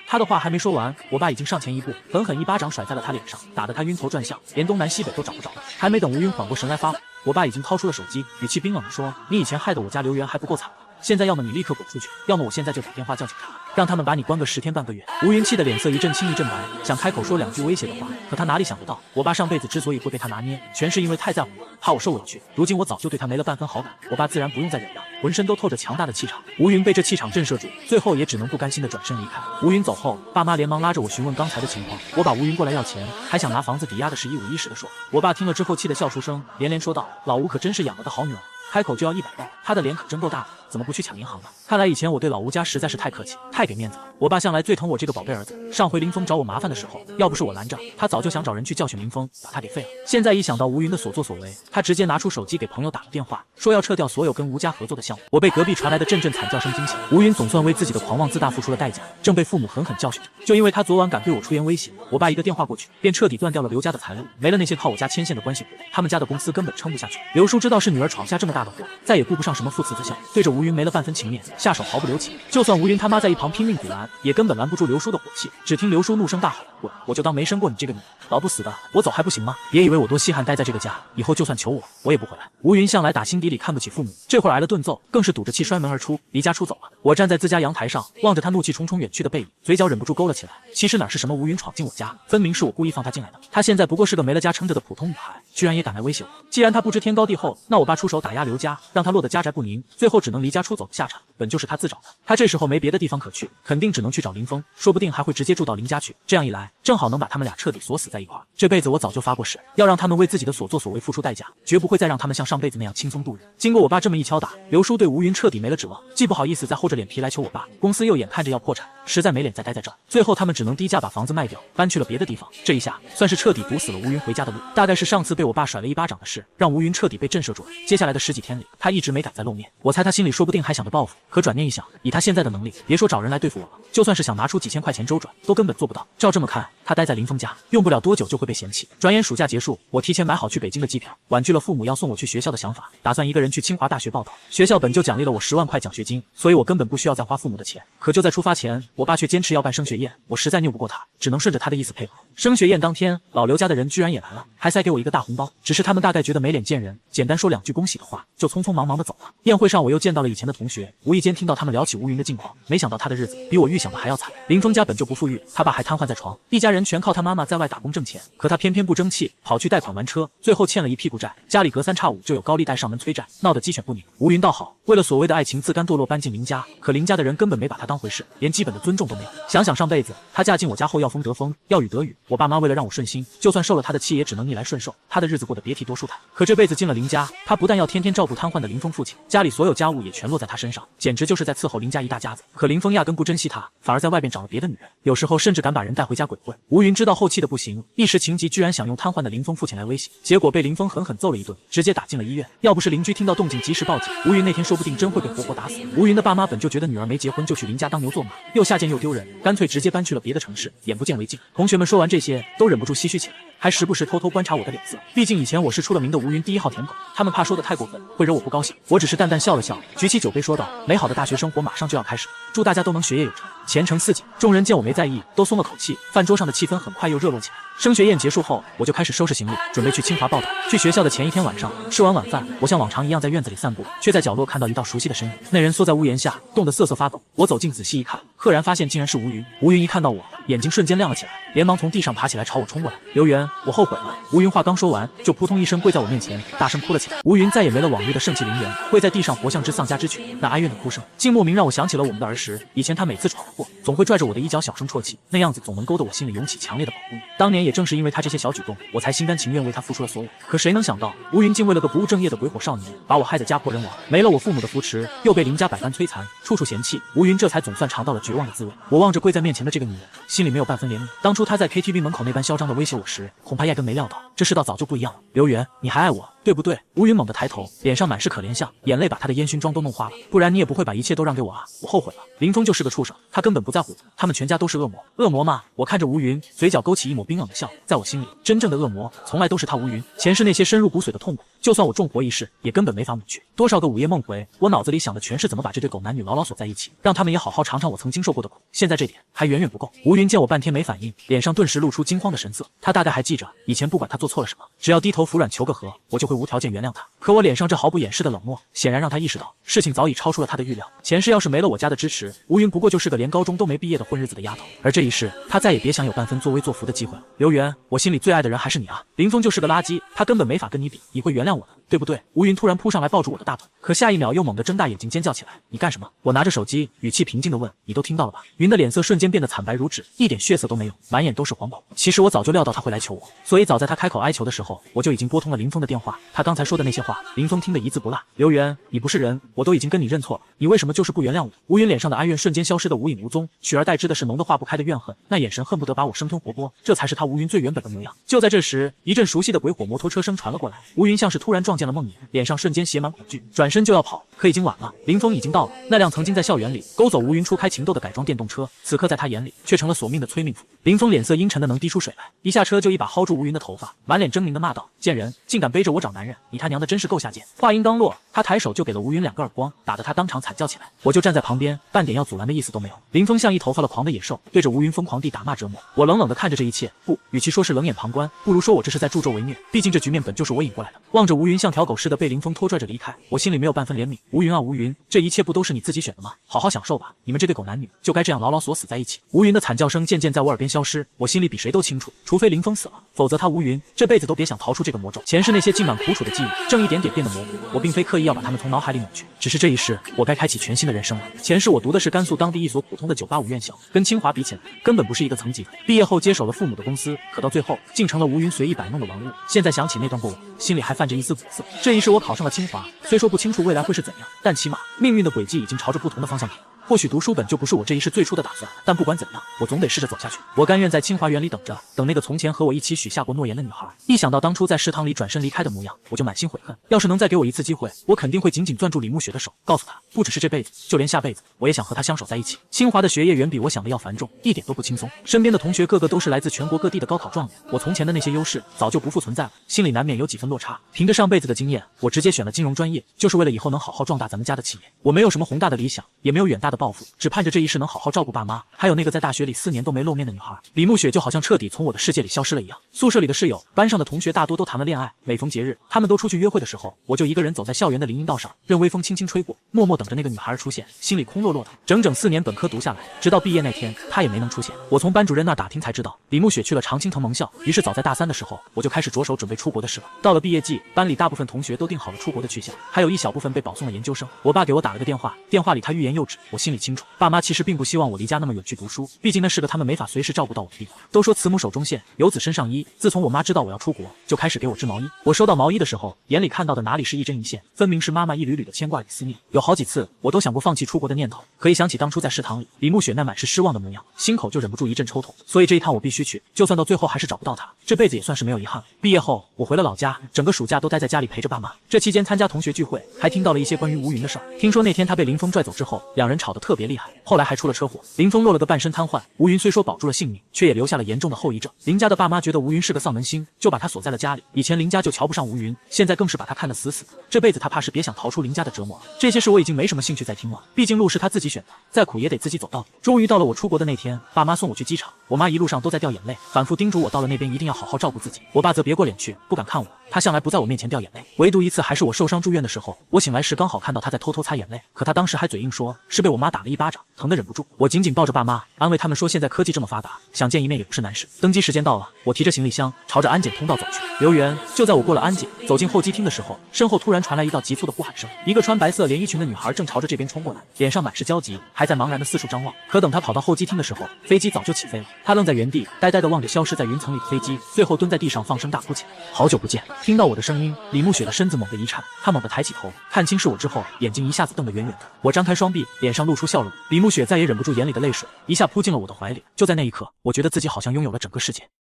他的话还没说完，我爸已经上前一步，狠狠一巴掌甩在了他脸上，打得他晕头转向，连东南西北都找不着。还没等吴云缓过神来发火，我爸已经掏出了手机，语气冰冷地说：“你以前害得我家刘源还不够惨吗？现在要么你立刻滚出去，要么我现在就打电话叫警察，让他们把你关个10天半个月。吴云气得脸色一阵青一阵白，想开口说2句威胁的话，可他哪里想得到，我爸上辈子之所以会被他拿捏，全是因为太在乎我，怕我受委屈。如今我早就对他没了半分好感，我爸自然不用再忍让，浑身都透着强大的气场。吴云被这气场震慑住，最后也只能不甘心的转身离开。吴云走后，爸妈连忙拉着我询问刚才的情况。我把吴云过来要钱，还想拿房子抵押的事一五一十的说。我爸听了之后气得笑出声，连连说道：“老吴可真是养了个好女儿。”开口就要100万，他的脸可真够大的，怎么不去抢银行呢？看来以前我对老吴家实在是太客气，太给面子了。我爸向来最疼我这个宝贝儿子，上回林峰找我麻烦的时候，要不是我拦着，他早就想找人去教训林峰，把他给废了。现在一想到吴云的所作所为，他直接拿出手机给朋友打了电话，说要撤掉所有跟吴家合作的项目。我被隔壁传来的阵阵惨叫声惊醒，吴云总算为自己的狂妄自大付出了代价，正被父母狠狠教训着。就因为他昨晚敢对我出言威胁，我爸一个电话过去，便彻底断掉了刘家的财路，没了那些靠我家牵线的关系户，他们家的公司根本撑不下去。刘叔知道是女儿闯下这么大的祸，再也顾不上什么父慈子孝，对着吴云没了半分情面，下手毫不留情。就算吴云他妈在一旁拼命阻拦，也根本拦不住刘叔的火气。只听刘叔怒声大吼：“滚！我就当没生过你这个女儿，老不死的，我走还不行吗？别以为我多稀罕待在这个家，以后就算求我也不回来。”吴云向来打心底里看不起父母，这会儿挨了顿揍，更是堵着气摔门而出，离家出走了。我站在自家阳台上，望着他怒气冲冲远去的背影，嘴角忍不住勾了起来。其实哪是什么吴云闯进我家，分明是我故意放他进来的。他现在不过是个没了家撑着的普通女孩，居然也敢来威胁我。既然他不知天高地厚，那我爸出手打压刘家，让他落得家宅不宁，最后只能离家出走的下场，本就是他自找的。他这时候没别的地方可去，肯定只能去找林峰，说不定还会直接住到林家去。这样一来，正好能把他们俩彻底锁死在一块儿。这辈子我早就发过誓，要让他们为自己的所作所为付出代价，绝不会再让他们像上辈子那样轻松度日。经过我爸这么一敲打，刘叔对吴云彻底没了指望，既不好意思再厚着脸皮来求我爸，公司又眼看着要破产，实在没脸再待在这儿。最后他们只能低价把房子卖掉，搬去了别的地方。这一下算是彻底堵死了吴云回家的路。大概是上次被我爸甩了一巴掌的事，让吴云彻底被震慑住了。接下来的10几天里，他一直没敢再露面。我猜他心里说不定还想着报复，可转念一想，以他现在的能力，别说找人来对付我了，就算是想拿出几千块钱周转，都根本做不到。照这么看，他待在林峰家，用不了多久就会被嫌弃。转眼暑假结束，我提前买好去北京的机票，婉拒了父母要送我去学校的想法，打算一个人去清华大学报道。学校本就奖励了我10万块奖学金，所以我根本不需要再花父母的钱。可就在出发前，我爸却坚持要办升学宴，我实在拗不过他，只能顺着他的意思配合。升学宴当天，老刘家的人居然也来了，还塞给我一个大红包。只是他们大概觉得没脸见人，简单说2句恭喜的话，就匆匆忙忙的走了。宴会上我又见到了以前的同学，无意间听到他们聊起吴云的近况，没想到他的日子比我预想的还要惨。林峰家本就不富裕，他爸还瘫痪在床，一家人全靠他妈妈在外打工挣钱，可他偏偏不争气，跑去贷款玩车，最后欠了一屁股债，家里隔3差5就有高利贷上门催债，闹得鸡犬不宁。吴云倒好，为了所谓的爱情自甘堕落搬进林家，可林家的人根本没把他当回事，连基本的尊重都没有。想想上辈子他嫁进我家后要风得风，要雨得雨，我爸妈为了让我顺心，就算受了他的气也只能逆来顺受，他的日子过得别提多舒坦。可这辈子进了林家，他不但要天天照顾瘫痪的林峰父亲，家里所有家务也全落在他身上，简直就是在伺候林家一大家子。可林峰压根不珍惜他，反而在外边找了别的女人，有时候甚至敢把人带回家鬼混。吴云知道后气的不行，一时情急居然想用瘫痪的林峰父亲来威胁，结果被林峰狠狠揍了一顿，直接打进了医院。要不是邻居听到动静及时报警，吴云那天说不定真会被活活打死。吴云的爸妈本就觉得女儿没结婚就去林家当牛做马，又下贱又丢人，干脆直接搬去了别的城市，眼不见为净。同学们说完这些，都忍不住唏嘘起来，还时不时偷偷观察我的脸色。毕竟以前我是出了名的吴云第1号舔狗，他们怕说的太过分，会惹我不高兴。我只是淡淡笑了笑，举起酒杯说道：“美好的大学生活马上就要开始，祝大家都能学业有成，前程似锦。”众人见我没在意，都松了口气，饭桌上的气氛很快又热络起来。升学宴结束后，我就开始收拾行李，准备去清华报道。去学校的前一天晚上，吃完晚饭，我像往常一样在院子里散步，却在角落看到一道熟悉的身影。那人缩在屋檐下，冻得瑟瑟发抖。我走近仔细一看，赫然发现竟然是吴云。吴云一看到我，眼睛瞬间亮了起来，连忙从地上爬起来朝我冲过来。刘源，我后悔了。吴云话刚说完，就扑通一声跪在我面前，大声哭了起来。吴云再也没了往日的盛气凌人，跪在地上活像只丧家之犬，那哀怨的哭声，竟莫名让我想起了我们的儿时。以前他每次闯了祸，总会拽着我的衣角小声啜泣，那样子总能勾得我心里涌起强烈的保护欲。当年也正是因为他这些小举动，我才心甘情愿为他付出了所有。可谁能想到，吴云竟为了个不务正业的鬼火少年，把我害得家破人亡，没了我父母的扶持，又被林家百般摧残，处处嫌弃。吴云这才总算尝到了绝望的滋味。我望着跪在面前的这个女人，心里没有半分怜悯。当初她在 KTV 门口那般嚣张的威胁我时，恐怕压根没料到这世道早就不一样了。刘源，你还爱我，对不对？吴云猛地抬头，脸上满是可怜相，眼泪把他的烟熏妆都弄花了。不然你也不会把一切都让给我啊！我后悔了。林峰就是个畜生，他根本不在乎我，他们全家都是恶魔。恶魔吗？我看着吴云，嘴角勾起一抹冰冷的笑。在我心里，真正的恶魔从来都是他吴云。前世那些深入骨髓的痛苦，就算我重活一世，也根本没法抹去。多少个午夜梦回，我脑子里想的全是怎么把这对狗男女牢牢锁在一起，让他们也好好尝尝我曾经受过的苦。现在这点还远远不够。吴云见我半天没反应，脸上顿时露出惊慌的神色。他大概还记着，以前不管他做错了什么，只要低头服软求个和，我就会无条件原谅他。可我脸上这毫不掩饰的冷漠，显然让他意识到事情早已超出了他的预料。前世要是没了我家的支持，吴云不过就是个连高中都没毕业的混日子的丫头，而这一世，他再也别想有半分作威作福的机会了。刘源，我心里最爱的人还是你啊！林峰就是个垃圾，他根本没法跟你比，你会原谅我的，对不对？吴云突然扑上来抱住我的大腿，可下一秒又猛地睁大眼睛尖叫起来：“你干什么？”我拿着手机，语气平静地问：“你都听到了吧？”云的脸色瞬间变得惨白如纸，一点血色都没有，满眼都是惶恐。其实我早就料到他会来求我，所以早在他开口哀求的时候，我就已经拨通了林峰的电话。他刚才说的那些话，林峰听得一字不落。刘源，你不是人，我都已经跟你认错了，你为什么就是不原谅我？吴云脸上的哀怨瞬间消失得无影无踪，取而代之的是浓得化不开的怨恨，那眼神恨不得把我生吞活剥，这才是他吴云最原本的模样。就在这时，一阵熟悉的鬼火摩托车声传了过来，吴云像是突然撞见了梦魇，脸上瞬间写满恐惧，转身就要跑，可已经晚了。林峰已经到了，那辆曾经在校园里勾走吴云初开情窦的改装电动车，此刻在他眼里却成了索命的催命符。林峰脸色阴沉的能滴出水来，一下车就一把薅住吴云的头发，满脸狰狞的骂道：“贱人，竟敢背着我找男人，你他娘的真是够下贱！”话音刚落，他抬手就给了吴云2个耳光，打得他当场惨叫起来。我就站在旁边，半点要阻拦的意思都没有。林峰像一头发了狂的野兽，对着吴云疯狂地打骂折磨。我冷冷地看着这一切，不，与其说是冷眼旁观，不如说我这是在助纣为虐。毕竟这局面本就是我引过来的。望着吴云像条狗似的被林峰拖拽着离开，我心里没有半分怜悯。吴云啊吴云，这一切不都是你自己选的吗？好好享受吧，你们这对狗男女就该这样牢牢锁死在一起。吴云的惨叫声渐渐在我耳边消失，我心里比谁都清楚，除非林峰死了，否则他吴云这辈子都别想逃出这个魔咒。前世那些浸满苦楚的记忆，正一点点变得模糊。我并非刻意要把他们从脑海里抹去，只是这一世我该开启全新的人生了。前世我读的是甘肃当地一所普通的985院校，跟清华比起来，根本不是一个层级的。毕业后接手了父母的公司，可到最后竟成了吴云随意摆弄的玩物。现在想起那段过往，心里还泛着一丝苦涩。这一世我考上了清华，虽说不清楚未来会是怎样，但起码命运的轨迹已经朝着不同的方向偏。或许读书本就不是我这一世最初的打算，但不管怎样，我总得试着走下去。我甘愿在清华园里等着，等那个从前和我一起许下过诺言的女孩。一想到当初在食堂里转身离开的模样，我就满心悔恨。要是能再给我一次机会，我肯定会紧紧攥住李慕雪的手，告诉她，不只是这辈子，就连下辈子，我也想和她相守在一起。清华的学业远比我想的要繁重，一点都不轻松。身边的同学个个都是来自全国各地的高考状元，我从前的那些优势早就不复存在了，心里难免有几分落差。凭着上辈子的经验，我直接选了金融专业，就是为了以后能好好壮大咱们家的企业。我没有什么宏大的理想，也没有远大的抱负，只盼着这一世能好好照顾爸妈，还有那个在大学里4年都没露面的女孩。李慕雪就好像彻底从我的世界里消失了一样。宿舍里的室友，班上的同学大多都谈了恋爱，每逢节日，他们都出去约会的时候，我就一个人走在校园的林荫道上，任微风轻轻吹过，默默等着那个女孩出现，心里空落落的。整整4年本科读下来，直到毕业那天，她也没能出现。我从班主任那打听才知道，李慕雪去了常青藤盟校。于是早在大3的时候，我就开始着手准备出国的事了。到了毕业季，班里大部分同学都定好了出国的去向，还有一小部分被保送了研究生。我爸给我打了个电话，电话里他欲言又止，我心里清楚，爸妈其实并不希望我离家那么远去读书，毕竟那是个他们没法随时照顾到我的地方。都说慈母手中线，游子身上衣。自从我妈知道我要出国，就开始给我织毛衣。我收到毛衣的时候，眼里看到的哪里是一针一线，分明是妈妈一缕缕的牵挂与思念。有好几次，我都想过放弃出国的念头，可一想起当初在食堂里李慕雪那满是失望的模样，心口就忍不住一阵抽痛。所以这一趟我必须去，就算到最后还是找不到她，这辈子也算是没有遗憾了。毕业后，我回了老家，整个暑假都待在家里陪着爸妈。这期间参加同学聚会，还听到了一些关于吴云的事儿。听说那天他被林峰拽走之后，两人吵得特别厉害，后来还出了车祸，林峰落了个半身瘫痪，吴云虽说保住了性命，却也留下了严重的后遗症。林家的爸妈觉得吴云是个丧门星，就把他锁在了家里。以前林家就瞧不上吴云，现在更是把他看得死死的。这辈子他怕是别想逃出林家的折磨了。这些事我已经没什么兴趣再听了，毕竟路是他自己选的，再苦也得自己走到底。终于到了我出国的那天，爸妈送我去机场，我妈一路上都在掉眼泪，反复叮嘱我到了那边一定要好好照顾自己。我爸则别过脸去，不敢看我，他向来不在我面前掉眼泪，唯独一次还是我受伤住院的时候，我醒来时刚好看到他在偷偷擦眼泪，可他当时还嘴硬说是被我妈打了一巴掌，疼得忍不住。我紧紧抱着爸妈，安慰他们说现在科技这么发达，想见一面也不是难事。登机时间到了，我提着行李箱朝着安检通道走去。刘源，就在我过了安检，走进候机厅的时候，身后突然传来一道急促的呼喊声，一个穿白色连衣裙的女孩正朝着这边冲过来，脸上满是焦急，还在茫然的四处张望。可等她跑到候机厅的时候，飞机早就起飞了。她愣在原地，呆呆地望着消失在云层里的飞机，最后蹲在地上放声大哭起来。好久不见！听到我的声音，李慕雪的身子猛地一颤，她猛地抬起头，看清是我之后，眼睛一下子瞪得圆圆的。我张开双臂，脸上露出笑容。李慕雪再也忍不住眼里的泪水，一下扑进了我的怀里。就在那一刻，我觉得自己好像拥有了整个世界。